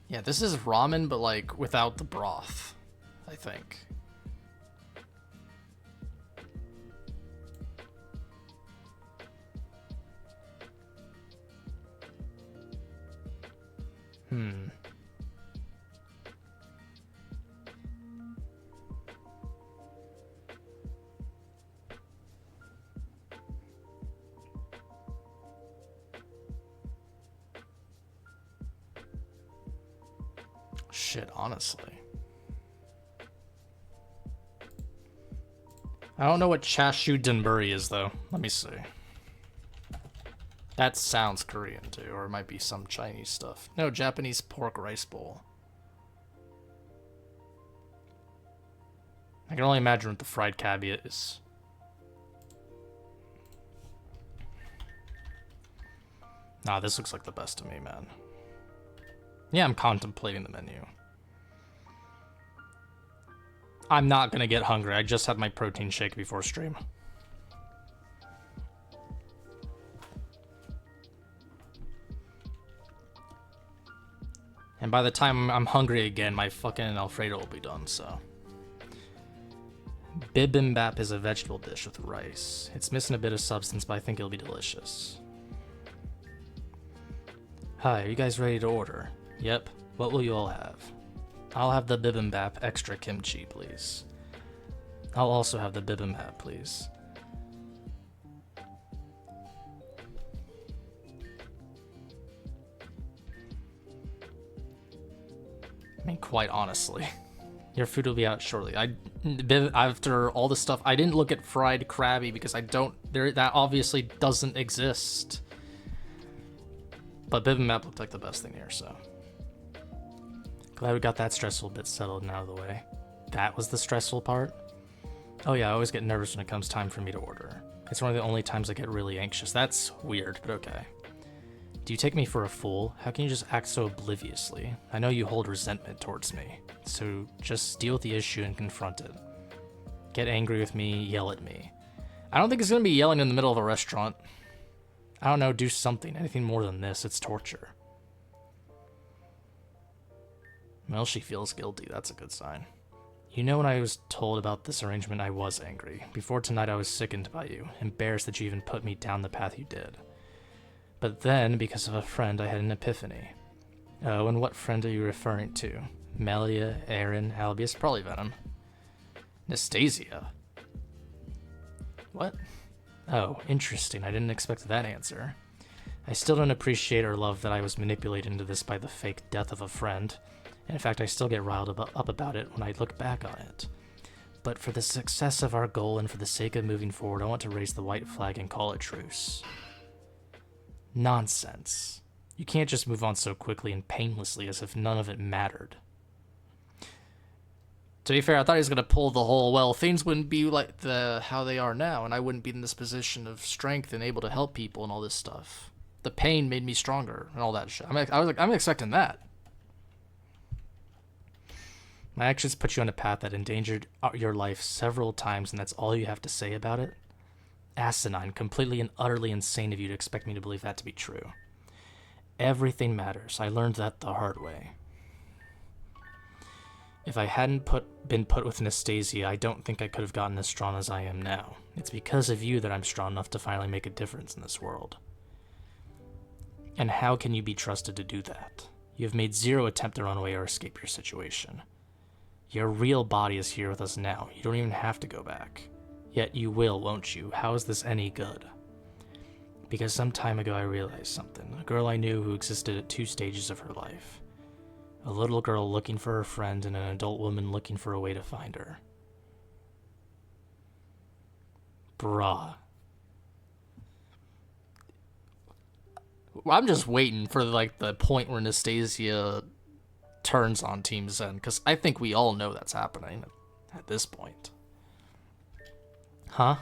Yeah, this is ramen, but like without the broth, I think. Shit, honestly. I don't know what chashu danburi is, though. Let me see. That sounds Korean, too, or it might be some Chinese stuff. No, Japanese pork rice bowl. I can only imagine what the fried cabbie is. Nah, this looks like the best to me, man. Yeah, I'm contemplating the menu. I'm not gonna get hungry. I just had my protein shake before stream. And by the time I'm hungry again, my fucking Alfredo will be done, so. Bibimbap is a vegetable dish with rice. It's missing a bit of substance, but I think it'll be delicious. Hi, are you guys ready to order? Yep. What will you all have? I'll have the bibimbap extra kimchi, please. I'll also have the bibimbap, please. I mean, quite honestly, your food will be out shortly. After all the stuff, I didn't look at fried crabby because that obviously doesn't exist. But bibimbap looked like the best thing here, so. Glad we got that stressful bit settled and out of the way. That was the stressful part? Oh yeah, I always get nervous when it comes time for me to order. It's one of the only times I get really anxious. That's weird, but okay. Do you take me for a fool? How can you just act so obliviously? I know you hold resentment towards me, so just deal with the issue and confront it. Get angry with me, yell at me. I don't think it's gonna be yelling in the middle of a restaurant. I don't know, do something. Anything more than this, it's torture. Well, she feels guilty. That's a good sign. You know, when I was told about this arrangement, I was angry. Before tonight, I was sickened by you, embarrassed that you even put me down the path you did. But then, because of a friend, I had an epiphany. Oh, and what friend are you referring to? Melia, Erin, Albius, probably Venom. Nastasia? What? Oh, interesting. I didn't expect that answer. I still don't appreciate or love that I was manipulated into this by the fake death of a friend. In fact, I still get riled up about it when I look back on it. But for the success of our goal and for the sake of moving forward, I want to raise the white flag and call it truce. Nonsense. You can't just move on so quickly and painlessly as if none of it mattered. To be fair, I thought he was going to pull the whole, well, things wouldn't be like how they are now, and I wouldn't be in this position of strength and able to help people and all this stuff. The pain made me stronger and all that shit. I'm expecting that. My actions put you on a path that endangered your life several times, and that's all you have to say about it? Asinine, completely and utterly insane of you to expect me to believe that to be true. Everything matters. I learned that the hard way. If I hadn't been put with Nastasia, I don't think I could have gotten as strong as I am now. It's because of you that I'm strong enough to finally make a difference in this world. And how can you be trusted to do that? You have made zero attempt to run away or escape your situation. Your real body is here with us now. You don't even have to go back. Yet you will, won't you? How is this any good? Because some time ago I realized something. A girl I knew who existed at 2 stages of her life. A little girl looking for her friend and an adult woman looking for a way to find her. Bruh. I'm just waiting for like the point where Anastasia turns on Team Zen, because I think we all know that's happening at this point. Huh?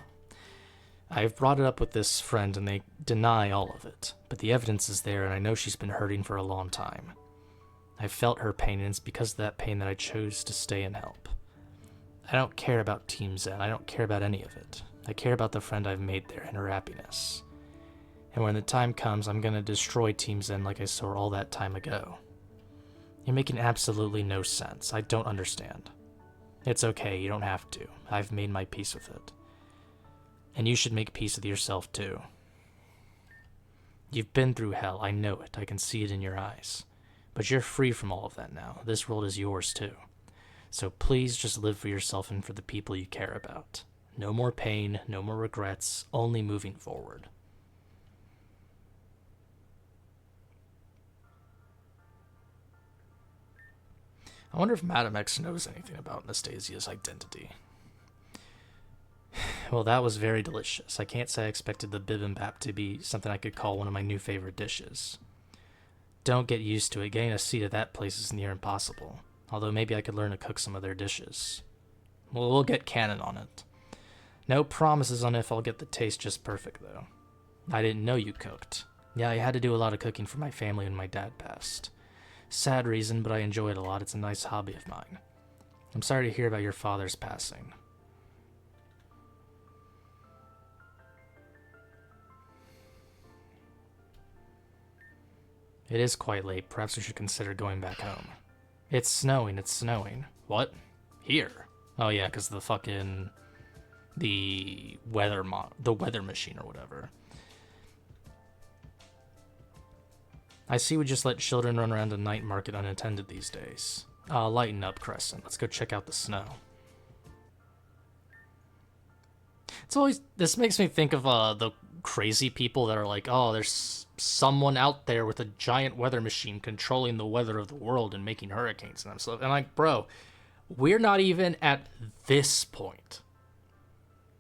I've brought it up with this friend and they deny all of it, but the evidence is there and I know she's been hurting for a long time. I've felt her pain and it's because of that pain that I chose to stay and help. I don't care about Team Zen, I don't care about any of it. I care about the friend I've made there and her happiness. And when the time comes, I'm gonna destroy Team Zen like I saw all that time ago. You're making absolutely no sense. I don't understand. It's okay, you don't have to. I've made my peace with it. And you should make peace with yourself too. You've been through hell, I know it. I can see it in your eyes. But you're free from all of that now. This world is yours too. So please just live for yourself and for the people you care about. No more pain, no more regrets, only moving forward. I wonder if Madam X knows anything about Anastasia's identity. Well, that was very delicious. I can't say I expected the bibimbap to be something I could call one of my new favorite dishes. Don't get used to it. Getting a seat at that place is near impossible. Although maybe I could learn to cook some of their dishes. Well, we'll get canon on it. No promises on if I'll get the taste just perfect, though. I didn't know you cooked. Yeah, I had to do a lot of cooking for my family when my dad passed. Sad reason, but I enjoy it a lot. It's a nice hobby of mine. I'm sorry to hear about your father's passing. It is quite late. Perhaps we should consider going back home. It's snowing. It's snowing. What? Here? Oh yeah, because the fucking... the weather machine or whatever. I see we just let children run around a night market unattended these days. Lighten up, Crescent. Let's go check out the snow. It's always... this makes me think of the crazy people that are like, oh, there's someone out there with a giant weather machine controlling the weather of the world and making hurricanes and stuff. And I'm like, bro, we're not even at this point.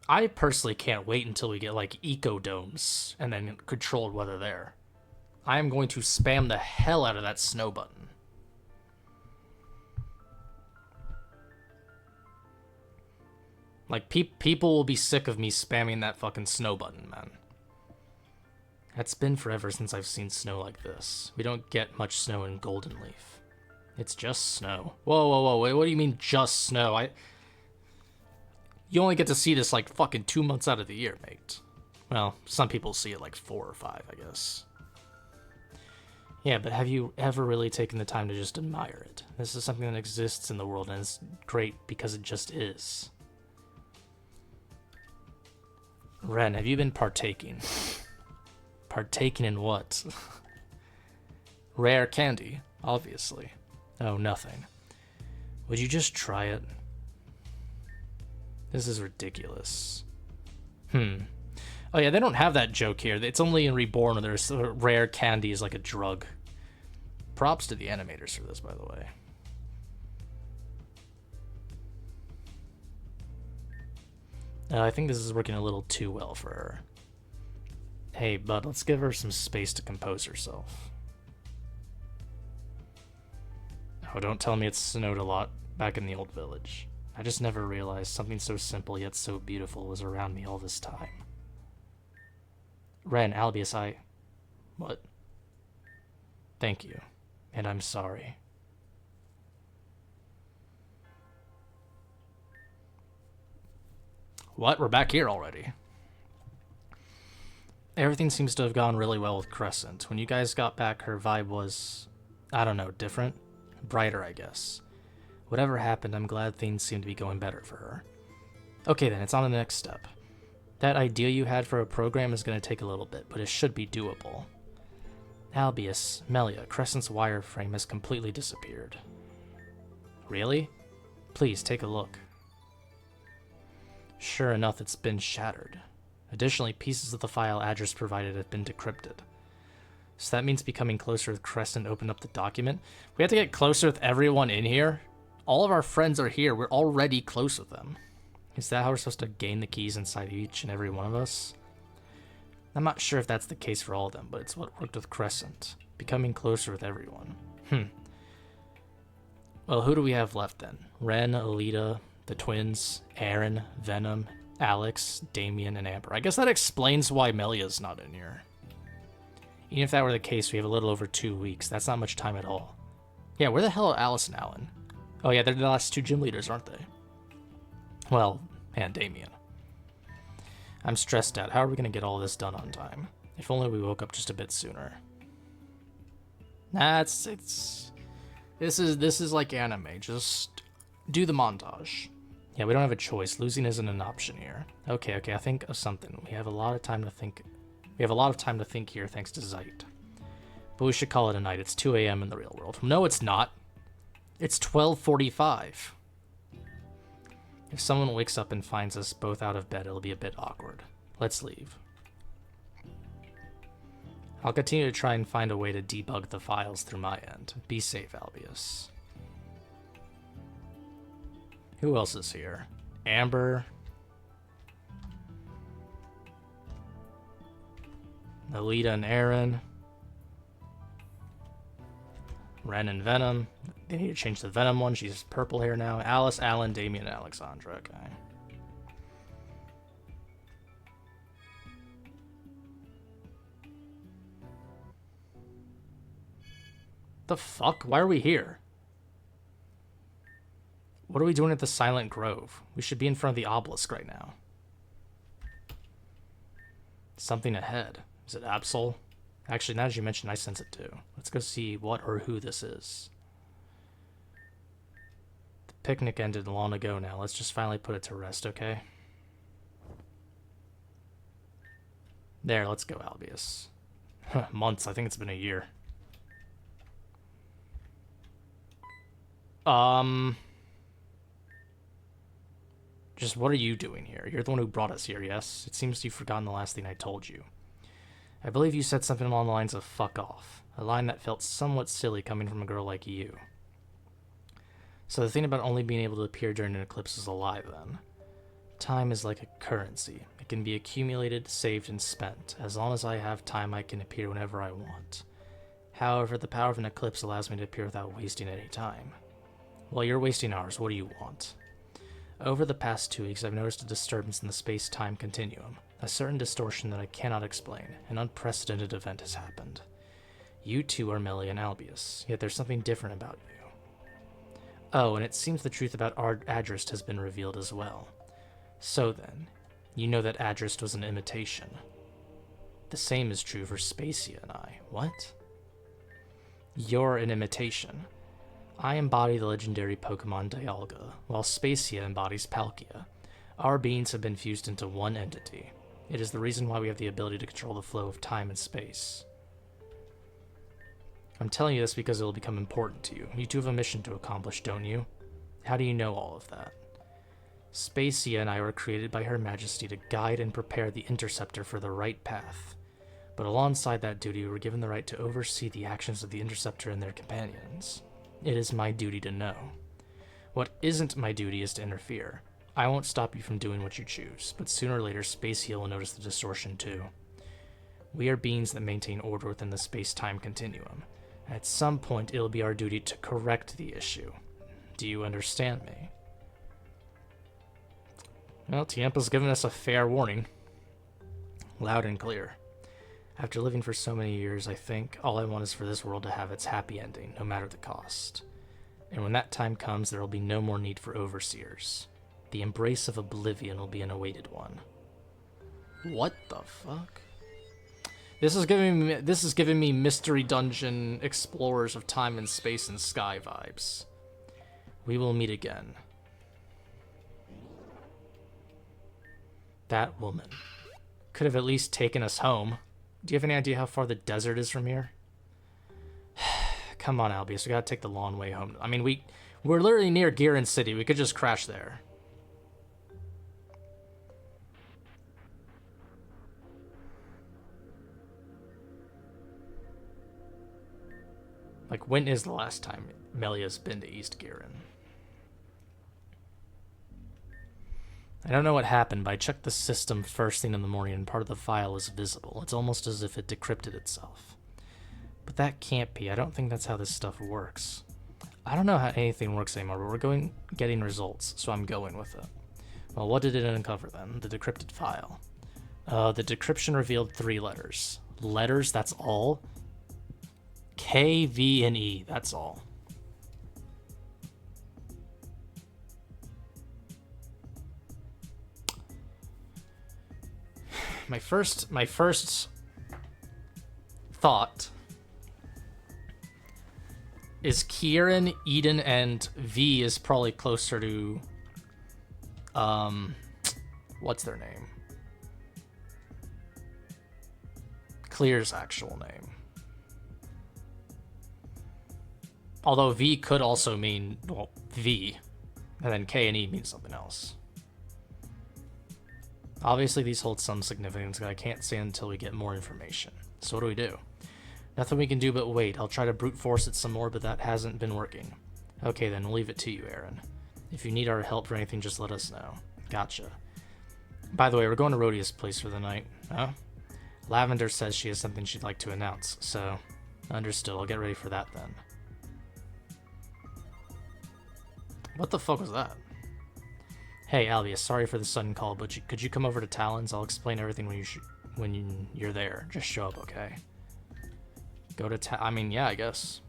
I personally can't wait until we get like ecodomes and then controlled weather there. I am going to spam the hell out of that snow button. Like, people will be sick of me spamming that fucking snow button, man. It's been forever since I've seen snow like this. We don't get much snow in Golden Leaf. It's just snow. Whoa, whoa, whoa, wait, what do you mean just snow? You only get to see this like fucking 2 months out of the year, mate. Well, some people see it like 4 or 5, I guess. Yeah, but have you ever really taken the time to just admire it? This is something that exists in the world and it's great because it just is. Ren, have you been partaking? Partaking in what? Rare candy, obviously. Oh, nothing. Would you just try it? This is ridiculous. Oh yeah, they don't have that joke here. It's only in Reborn where there's rare candy is like a drug. Props to the animators for this, by the way. I think this is working a little too well for her. Hey, bud, let's give her some space to compose herself. Oh, don't tell me it snowed a lot back in the old village. I just never realized something so simple yet so beautiful was around me all this time. Ren, Albius, What? Thank you. And I'm sorry. What? We're back here already. Everything seems to have gone really well with Crescent. When you guys got back, her vibe was, I don't know, different? Brighter, I guess. Whatever happened, I'm glad things seem to be going better for her. Okay then, it's on to the next step. That idea you had for a program is going to take a little bit, but it should be doable. Albius, Melia, Crescent's wireframe has completely disappeared. Really? Please, take a look. Sure enough, it's been shattered. Additionally, pieces of the file Adrest provided have been decrypted. So that means becoming closer with Crescent opened up the document. We have to get closer with everyone in here? All of our friends are here. We're already close with them. Is that how we're supposed to gain the keys inside each and every one of us? I'm not sure if that's the case for all of them, but it's what worked with Crescent. Becoming closer with everyone. Well, who do we have left then? Ren, Alita, the twins, Erin, Venom, Alex, Damien, and Amber. I guess that explains why Melia's not in here. Even if that were the case, we have a little over 2 weeks. That's not much time at all. Yeah, where the hell are Alice and Alan? Oh yeah, they're the last 2 gym leaders, aren't they? Well, and Damien. I'm stressed out. How are we going to get all this done on time? If only we woke up just a bit sooner. Nah, this is like anime. Just do the montage. Yeah, we don't have a choice. Losing isn't an option here. Okay, I think of something. We have a lot of time to think. We have a lot of time to think here thanks to Zeight. But we should call it a night. It's 2 a.m. in the real world. No, it's not. It's 12:45. If someone wakes up and finds us both out of bed, it'll be a bit awkward. Let's leave. I'll continue to try and find a way to debug the files through my end. Be safe, Albius. Who else is here? Amber. Alita and Erin. Ren and Venom. They need to change the Venom one. She's purple hair now. Alice, Alan, Damien, and Alexandra. Okay. The fuck? Why are we here? What are we doing at the Silent Grove? We should be in front of the obelisk right now. Something ahead. Is it Absol? Actually, now that you mention, I sense it too. Let's go see what or who this is. The picnic ended long ago now. Let's just finally put it to rest, okay? There, let's go, Albius. Months. I think it's been a year. Just what are you doing here? You're the one who brought us here, yes? It seems you've forgotten the last thing I told you. I believe you said something along the lines of fuck off. A line that felt somewhat silly coming from a girl like you. So the thing about only being able to appear during an eclipse is a lie, then. Time is like a currency. It can be accumulated, saved, and spent. As long as I have time, I can appear whenever I want. However, the power of an eclipse allows me to appear without wasting any time. While you're wasting hours, what do you want? Over the past 2 weeks, I've noticed a disturbance in the space-time continuum. A certain distortion that I cannot explain. An unprecedented event has happened. You two are Melia and Albius, yet there's something different about you. Oh, and it seems the truth about Adrest has been revealed as well. So then, you know that Adrest was an imitation. The same is true for Spacea and I. What? You're an imitation. I embody the legendary Pokemon Dialga, while Spacea embodies Palkia. Our beings have been fused into one entity. It is the reason why we have the ability to control the flow of time and space. I'm telling you this because it will become important to you. You two have a mission to accomplish, don't you? How do you know all of that? Spacea and I were created by Her Majesty to guide and prepare the Interceptor for the right path. But alongside that duty, we were given the right to oversee the actions of the Interceptor and their companions. It is my duty to know. What isn't my duty is to interfere. I won't stop you from doing what you choose, but sooner or later Spacea will notice the distortion too. We are beings that maintain order within the space-time continuum. At some point, it'll be our duty to correct the issue. Do you understand me? Well, Tiempa's given us a fair warning. Loud and clear. After living for so many years, I think all I want is for this world to have its happy ending, no matter the cost. And when that time comes, there will be no more need for overseers. The embrace of oblivion will be an awaited one. What the fuck? This is giving me Mystery Dungeon Explorers of Time and Space and Sky vibes. We will meet again. That woman could have at least taken us home. Do you have any idea how far the desert is from here? Come on, Albius. We gotta take the long way home. I mean, we're literally near Giran City. We could just crash there. Like, when is the last time Melia's been to East Giron? I don't know what happened, but I checked the system first thing in the morning and part of the file is visible. It's almost as if it decrypted itself. But that can't be. I don't think that's how this stuff works. I don't know how anything works anymore, but we're getting results, so I'm going with it. Well, what did it uncover then? The decrypted file. The decryption revealed 3 letters. Letters, that's all? K, V, and E, that's all. My first thought is Kieran, Eden, and V is probably closer to what's their name? Clear's actual name. Although V could also mean, well, V, and then K and E means something else. Obviously, these hold some significance, but I can't say until we get more information. So what do? Nothing we can do but wait. I'll try to brute force it some more, but that hasn't been working. Okay, then we'll leave it to you, Erin. If you need our help for anything, just let us know. Gotcha. By the way, we're going to Rhodia's place for the night. Huh? Lavender says she has something she'd like to announce, so understood. I'll get ready for that then. What the fuck was that? Hey, Albius, sorry for the sudden call, but could you come over to Talon's? I'll explain everything when you're there. Just show up, okay? Go to I mean, yeah, I guess.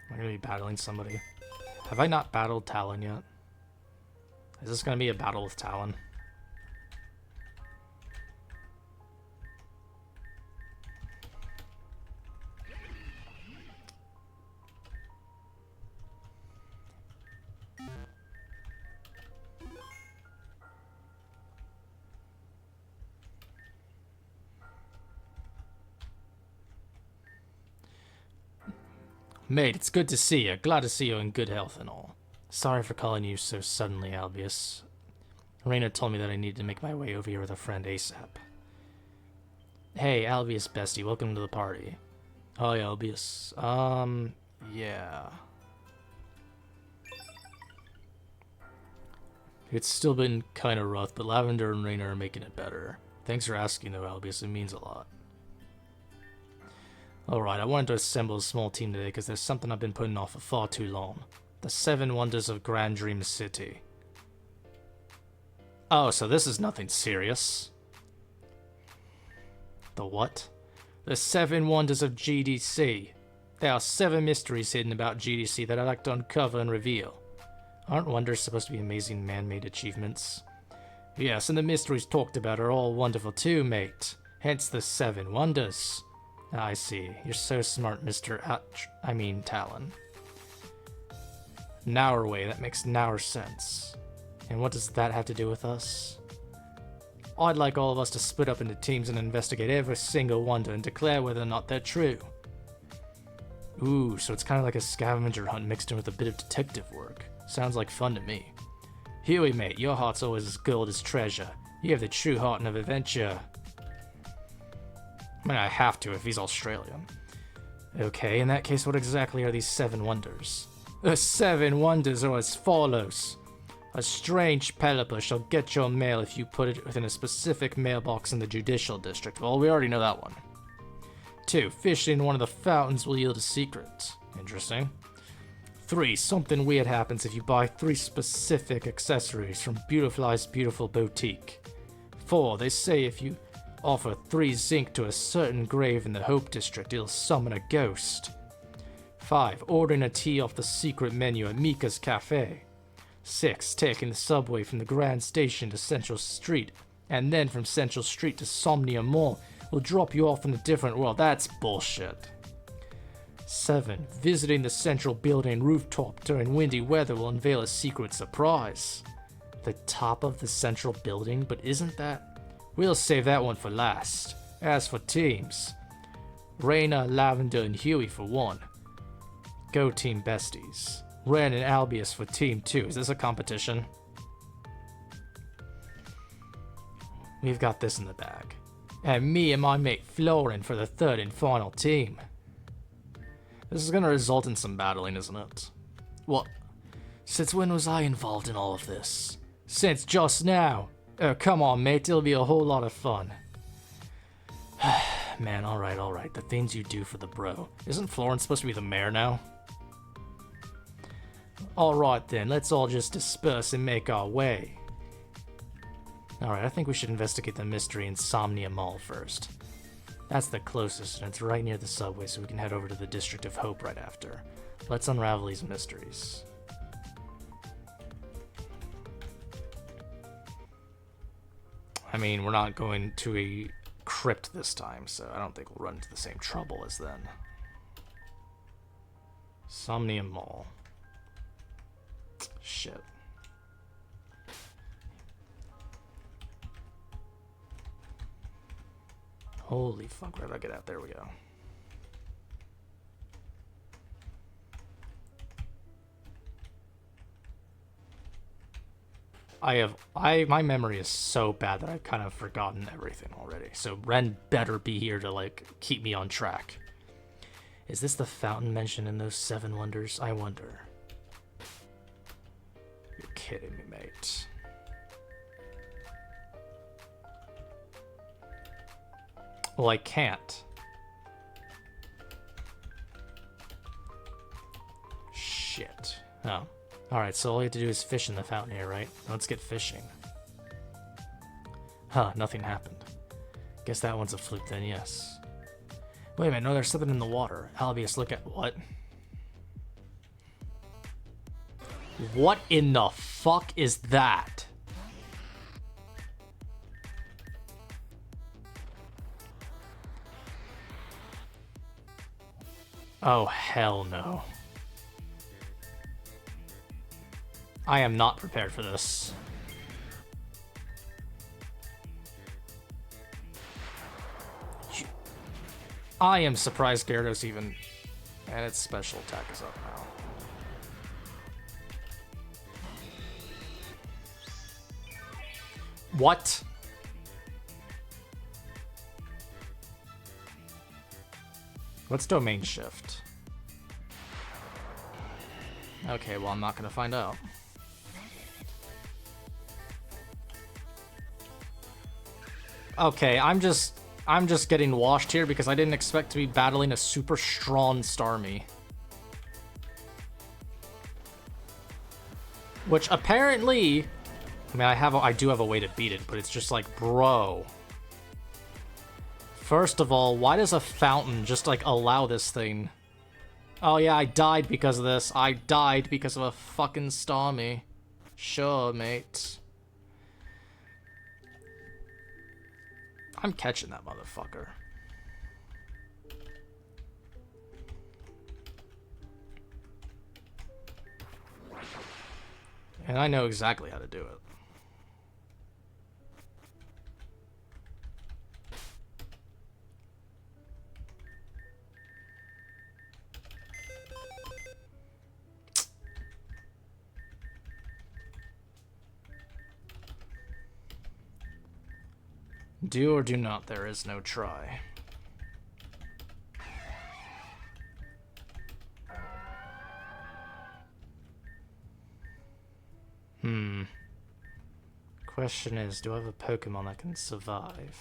Am I gonna be battling somebody? Have I not battled Talon yet? Is this gonna be a battle with Talon? Mate, it's good to see you. Glad to see you in good health and all. Sorry for calling you so suddenly, Albius. Reina told me that I needed to make my way over here with a friend ASAP. Hey, Albius bestie, welcome to the party. Hi, Albius. Yeah. It's still been kind of rough, but Lavender and Reina are making it better. Thanks for asking, though, Albius. It means a lot. Alright, I wanted to assemble a small team today because there's something I've been putting off for far too long. The 7 Wonders of Grand Dream City. Oh, so this is nothing serious. The what? The 7 Wonders of GDC. There are 7 mysteries hidden about GDC that I'd like to uncover and reveal. Aren't wonders supposed to be amazing man-made achievements? Yes, and the mysteries talked about are all wonderful too, mate. Hence the 7 Wonders. I see. You're so smart, Mr. Talon. Nour way, that makes Nour sense. And what does that have to do with us? I'd like all of us to split up into teams and investigate every single wonder and declare whether or not they're true. Ooh, so it's kind of like a scavenger hunt mixed in with a bit of detective work. Sounds like fun to me. Huey, mate, your heart's always as gold as treasure. You have the true heart of adventure. I mean, I have to if he's Australian. Okay, in that case, what exactly are these 7 wonders? The 7 wonders are as follows. A strange pelipper shall get your mail if you put it within a specific mailbox in the judicial district. Well, we already know that one. 2. Fishing in one of the fountains will yield a secret. Interesting. 3. Something weird happens if you buy 3 specific accessories from Beautifly's Beautiful Boutique. 4. They say if you offer 3 zinc to a certain grave in the Hope District, it'll summon a ghost. 5. Ordering a tea off the secret menu at Mika's Cafe. 6. Taking the subway from the Grand Station to Central Street, and then from Central Street to Somniam Mall will drop you off in a different world. That's bullshit. 7. Visiting the Central Building rooftop during windy weather will unveil a secret surprise. The top of the Central Building? But isn't that... We'll save that one for last. As for teams, Reina, Lavender, and Huey for 1. Go Team Besties. Ren and Albius for Team 2. Is this a competition? We've got this in the bag. And me and my mate Florin for the third and final team. This is gonna result in some battling, isn't it? What? Since when was I involved in all of this? Since just now. Oh, come on, mate. It'll be a whole lot of fun. Man, alright. The things you do for the bro. Isn't Florence supposed to be the mayor now? Alright then, let's all just disperse and make our way. Alright, I think we should investigate the mystery in Somniam Mall first. That's the closest, and it's right near the subway, so we can head over to the District of Hope right after. Let's unravel these mysteries. I mean, we're not going to a crypt this time, so I don't think we'll run into the same trouble as then. Somnium Mall. Shit. Holy fuck, where did I get out? There we go. My memory is so bad that I've kind of forgotten everything already. So Ren better be here to, like, keep me on track. Is this the fountain mentioned in those 7 wonders? I wonder. You're kidding me, mate. Well, I can't. Shit. Oh. Alright, so all we have to do is fish in the fountain here, right? Let's get fishing. Huh, nothing happened. Guess that one's a fluke then, yes. Wait a minute, no, there's something in the water. Albius, look at what? What in the fuck is that? Oh, hell no. I am not prepared for this. I am surprised Gyarados even... And its special attack is up now. What? Let's domain shift. Okay, well, I'm not gonna find out. Okay, I'm just getting washed here because I didn't expect to be battling a super strong Starmie. Which apparently, I mean, I do have a way to beat it, but it's just like, bro. First of all, why does a fountain just like allow this thing? Oh yeah, I died because of this. I died because of a fucking Starmie. Sure, mate. I'm catching that motherfucker. And I know exactly how to do it. Do or do not, there is no try. Question is, do I have a Pokemon that can survive?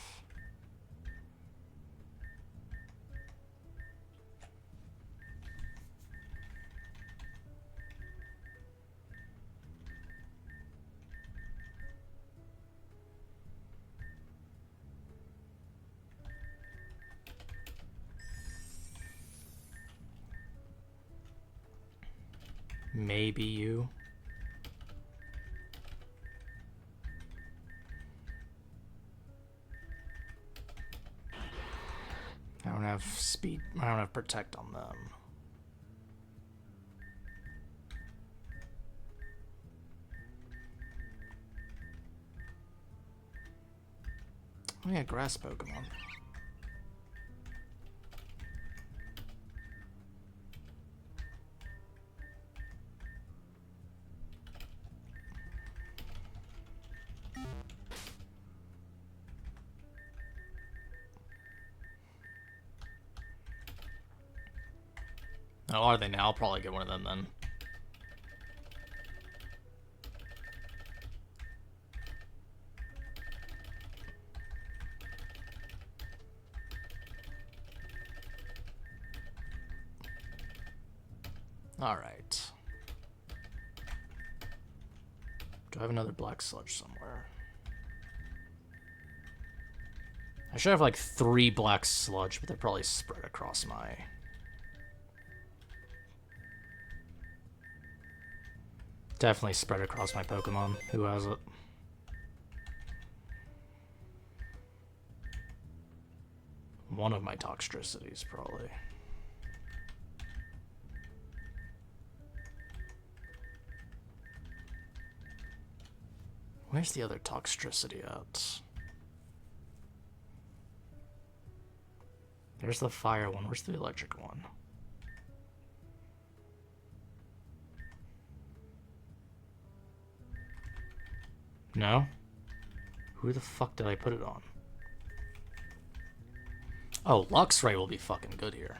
Maybe you. I don't have speed. I don't have protect on them. Oh yeah, grass Pokemon. Oh, are they now? I'll probably get one of them then. Alright. Do I have another black sludge somewhere? I should have like 3 black sludge, but they're probably spread across my... Definitely spread across my Pokemon. Who has it? One of my Toxtricities, probably. Where's the other Toxtricity at? There's the fire one. Where's the electric one? No? Who the fuck did I put it on? Oh, Luxray will be fucking good here.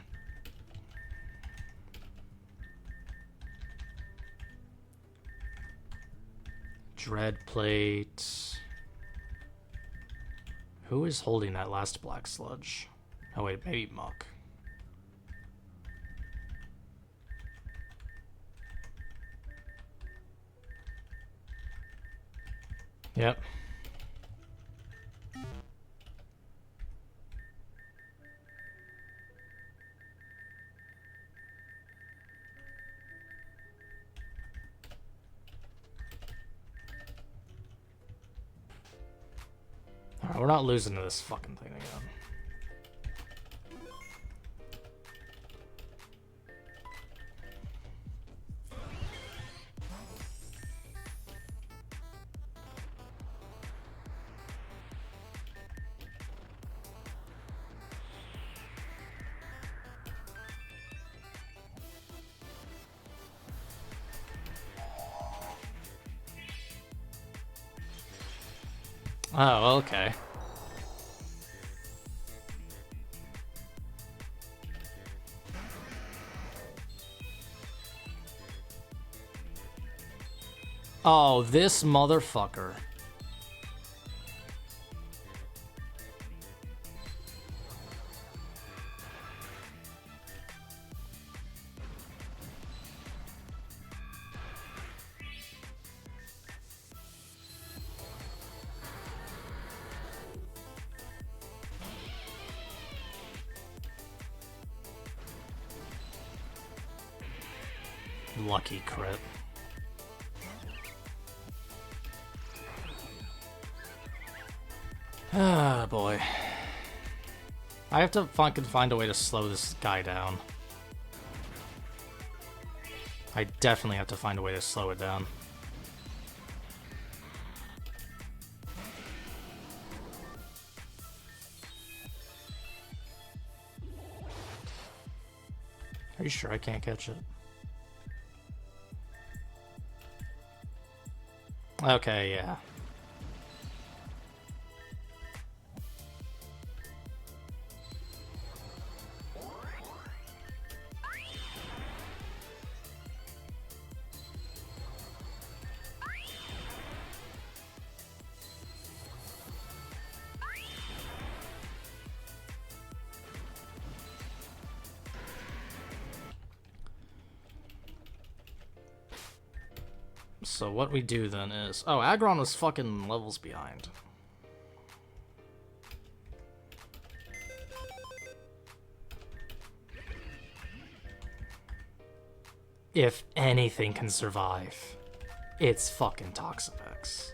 Dread Plate. Who is holding that last black sludge? Oh wait, maybe Muck. Yep. Alright, we're not losing to this fucking thing again. Oh, okay. Oh, this motherfucker. Lucky crit. Ah, boy. I have to fucking find a way to slow this guy down. I definitely have to find a way to slow it down. Are you sure I can't catch it? Okay, yeah. So what we do then is... Oh, Aggron was fucking levels behind. If anything can survive, it's fucking Toxapex.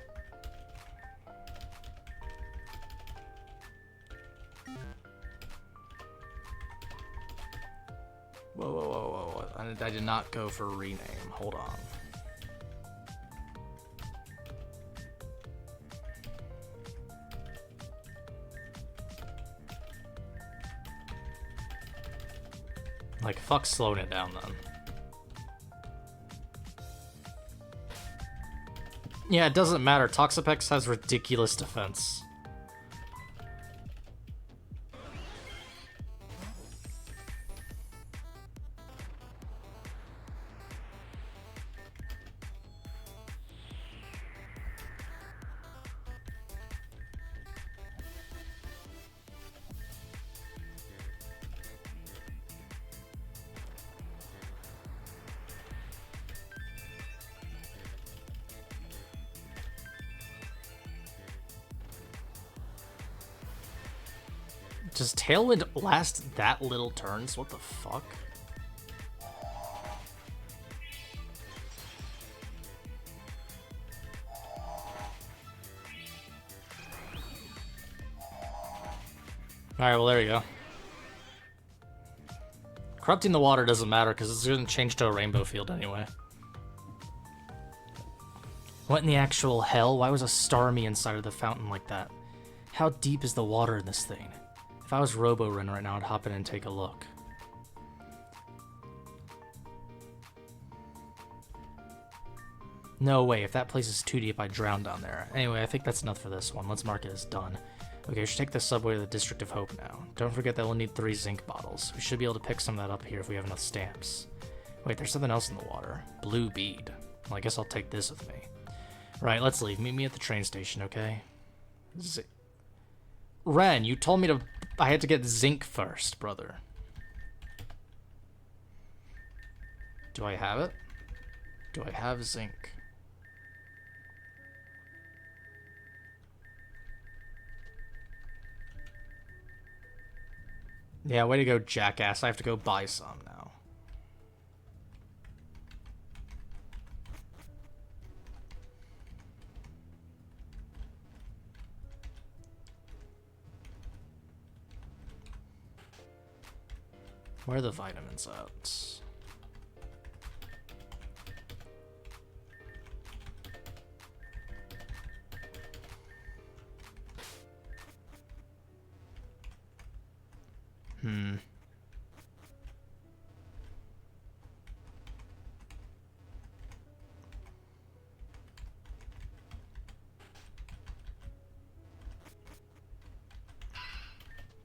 Whoa, whoa, whoa, whoa, whoa. I did not go for rename. Hold on. Like, fuck slowing it down, then. Yeah, it doesn't matter. Toxapex has ridiculous defense. Does Tailwind last that little turns? What the fuck? Alright, well there you go. Corrupting the water doesn't matter because it's going to change to a rainbow field anyway. What in the actual hell? Why was a Starmie inside of the fountain like that? How deep is the water in this thing? If I was Robo-Ren right now, I'd hop in and take a look. No way, if that place is too deep, I'd drown down there. Anyway, I think that's enough for this one. Let's mark it as done. Okay, we should take the subway to the District of Hope now. Don't forget that we'll need 3 zinc bottles. We should be able to pick some of that up here if we have enough stamps. Wait, there's something else in the water. Blue bead. Well, I guess I'll take this with me. Right, let's leave. Meet me at the train station, okay? Ren, you told me I had to get zinc first, brother. Do I have it? Do I have zinc? Yeah, way to go, jackass. I have to go buy some now. Where are the vitamins at?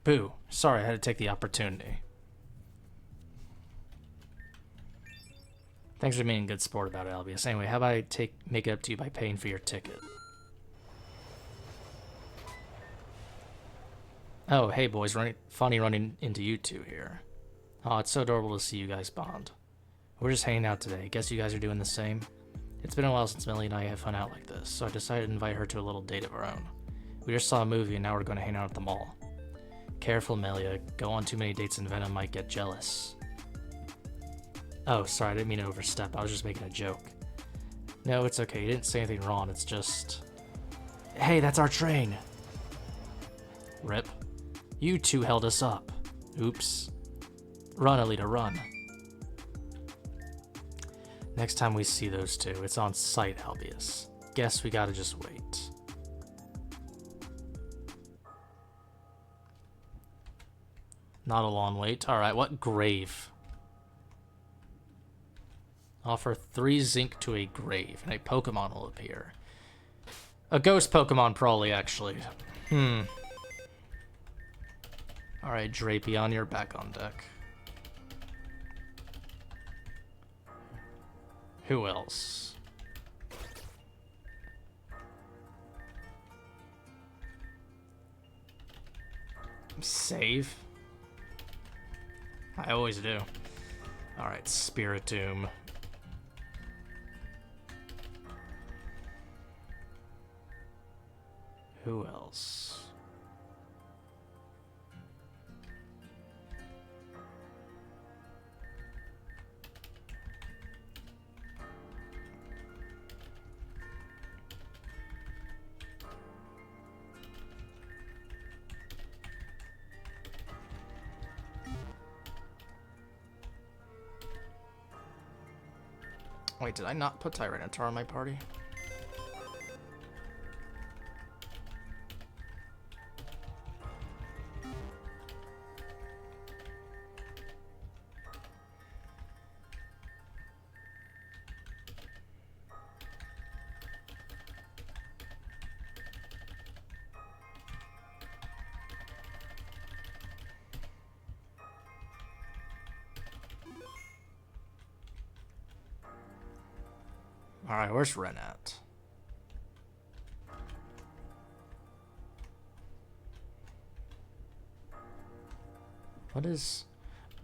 Boo. Sorry, I had to take the opportunity. Thanks for being a good sport about it, Albius. Anyway, how about I make it up to you by paying for your ticket? Oh, hey boys, funny running into you two here. Oh, it's so adorable to see you guys bond. We're just hanging out today. Guess you guys are doing the same? It's been a while since Melia and I have hung out like this, so I decided to invite her to a little date of our own. We just saw a movie and now we're going to hang out at the mall. Careful, Melia. Go on too many dates and Venom might get jealous. Oh, sorry, I didn't mean to overstep. I was just making a joke. No, it's okay. You didn't say anything wrong. It's just... Hey, that's our train! Rip. You two held us up. Oops. Run, Alita, run. Next time we see those two, it's on sight, Albius. Guess we gotta just wait. Not a long wait. Alright, what grave? Offer 3 zinc to a grave, and a Pokemon will appear. A ghost Pokemon, probably, actually. Alright, Drapion, you're back on deck. Who else? Save? I always do. Alright, Spiritomb. Who else? Wait, did I not put Tyranitar on my party? Alright, where's Ren at? What is...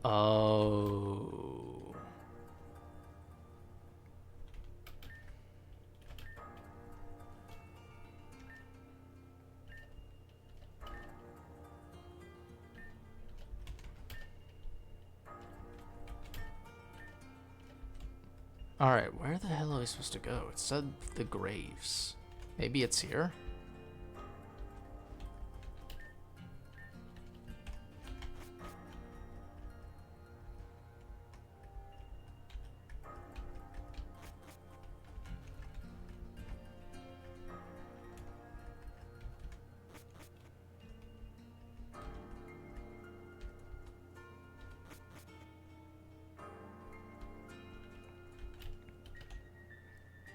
Oh... Alright, where the hell are we supposed to go? It said the graves. Maybe it's here?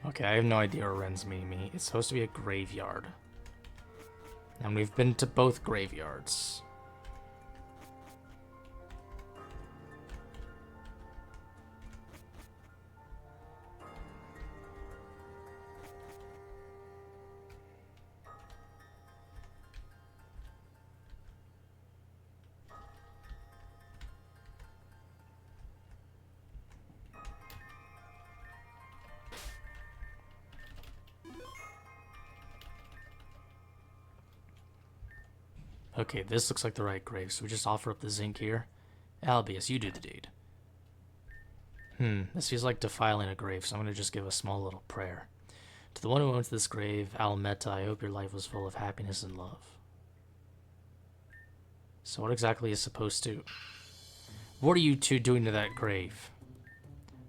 Okay, I have no idea where Ren's meeting me. It's supposed to be a graveyard. And we've been to both graveyards. Okay, this looks like the right grave, so we just offer up the zinc here. Albius, you do the deed. This feels like defiling a grave, so I'm going to just give a small little prayer. To the one who owns this grave, Almeta, I hope your life was full of happiness and love. So what exactly is supposed to... What are you two doing to that grave?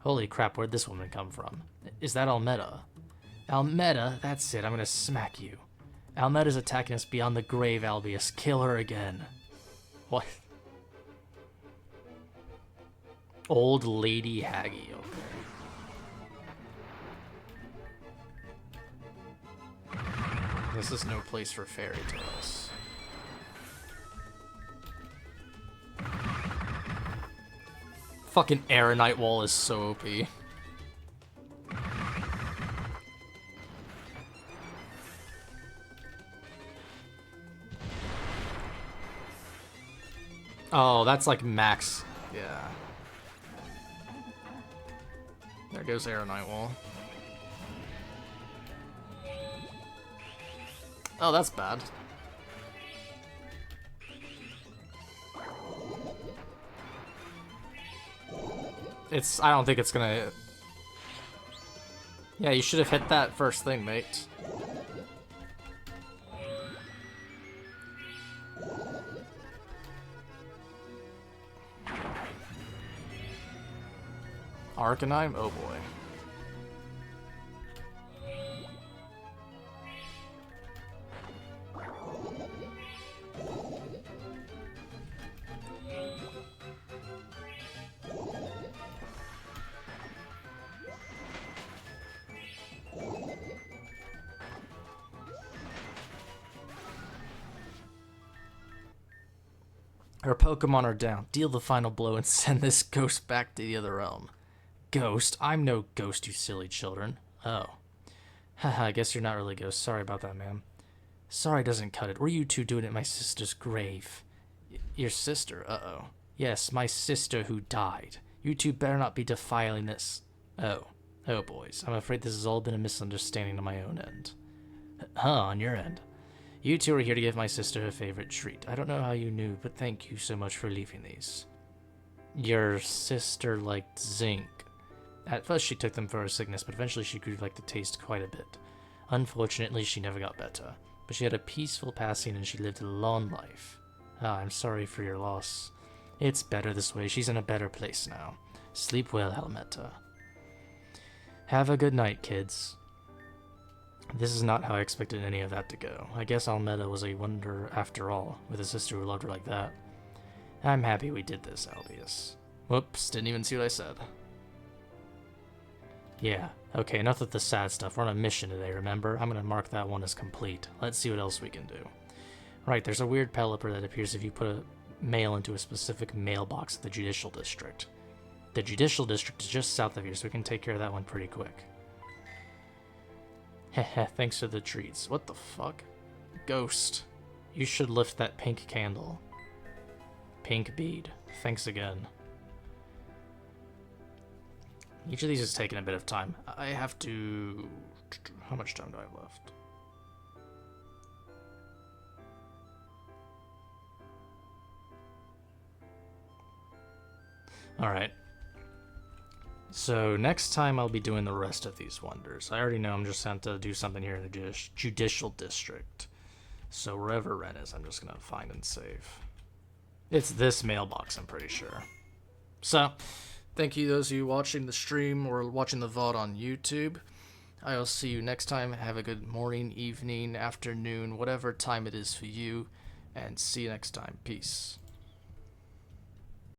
Holy crap, where'd this woman come from? Is that Almeta? Almeta? That's it, I'm going to smack you. Almeta's attacking us beyond the grave, Albius. Kill her again. What? Old Lady Haggy, okay. This is no place for fairy tales. Fucking Erinite wall is so OP. Oh, that's like max. Yeah. There goes Erinite wall. Oh, that's bad. I don't think it's gonna... Yeah, you should have hit that first thing, mate. Arcanine? Oh boy. Our Pokemon are down. Deal the final blow and send this ghost back to the other realm. Ghost? I'm no ghost, you silly children. Oh. Haha, I guess you're not really a ghost. Sorry about that, ma'am. Sorry doesn't cut it. What are you two doing at my sister's grave? Your sister? Uh-oh. Yes, my sister who died. You two better not be defiling this. Oh. Oh, boys. I'm afraid this has all been a misunderstanding on my own end. Huh, on your end. You two are here to give my sister her favorite treat. I don't know how you knew, but thank you so much for leaving these. Your sister liked zinc. At first she took them for her sickness, but eventually she grew to like the taste quite a bit. Unfortunately, she never got better. But she had a peaceful passing and she lived a long life. Ah, I'm sorry for your loss. It's better this way. She's in a better place now. Sleep well, Almeta. Have a good night, kids. This is not how I expected any of that to go. I guess Almeta was a wonder after all, with a sister who loved her like that. I'm happy we did this, Albius. Whoops, didn't even see what I said. Yeah, okay, enough of the sad stuff. We're on a mission today, remember? I'm gonna mark that one as complete. Let's see what else we can do. Right, there's a weird pelipper that appears if you put a mail into a specific mailbox at the Judicial District. The Judicial District is just south of here, so we can take care of that one pretty quick. Heh, thanks for the treats. What the fuck? Ghost. You should lift that pink candle. Pink bead. Thanks again. Each of these is taking a bit of time. I have to... How much time do I have left? Alright. So next time I'll be doing the rest of these wonders. I already know I'm just going to have to do something here in the judicial district. So wherever Ren is, I'm just going to find and save. It's this mailbox, I'm pretty sure. So, thank you those of you watching the stream or watching the VOD on YouTube. I'll see you next time. Have a good morning, evening, afternoon, whatever time it is for you. And see you next time. Peace.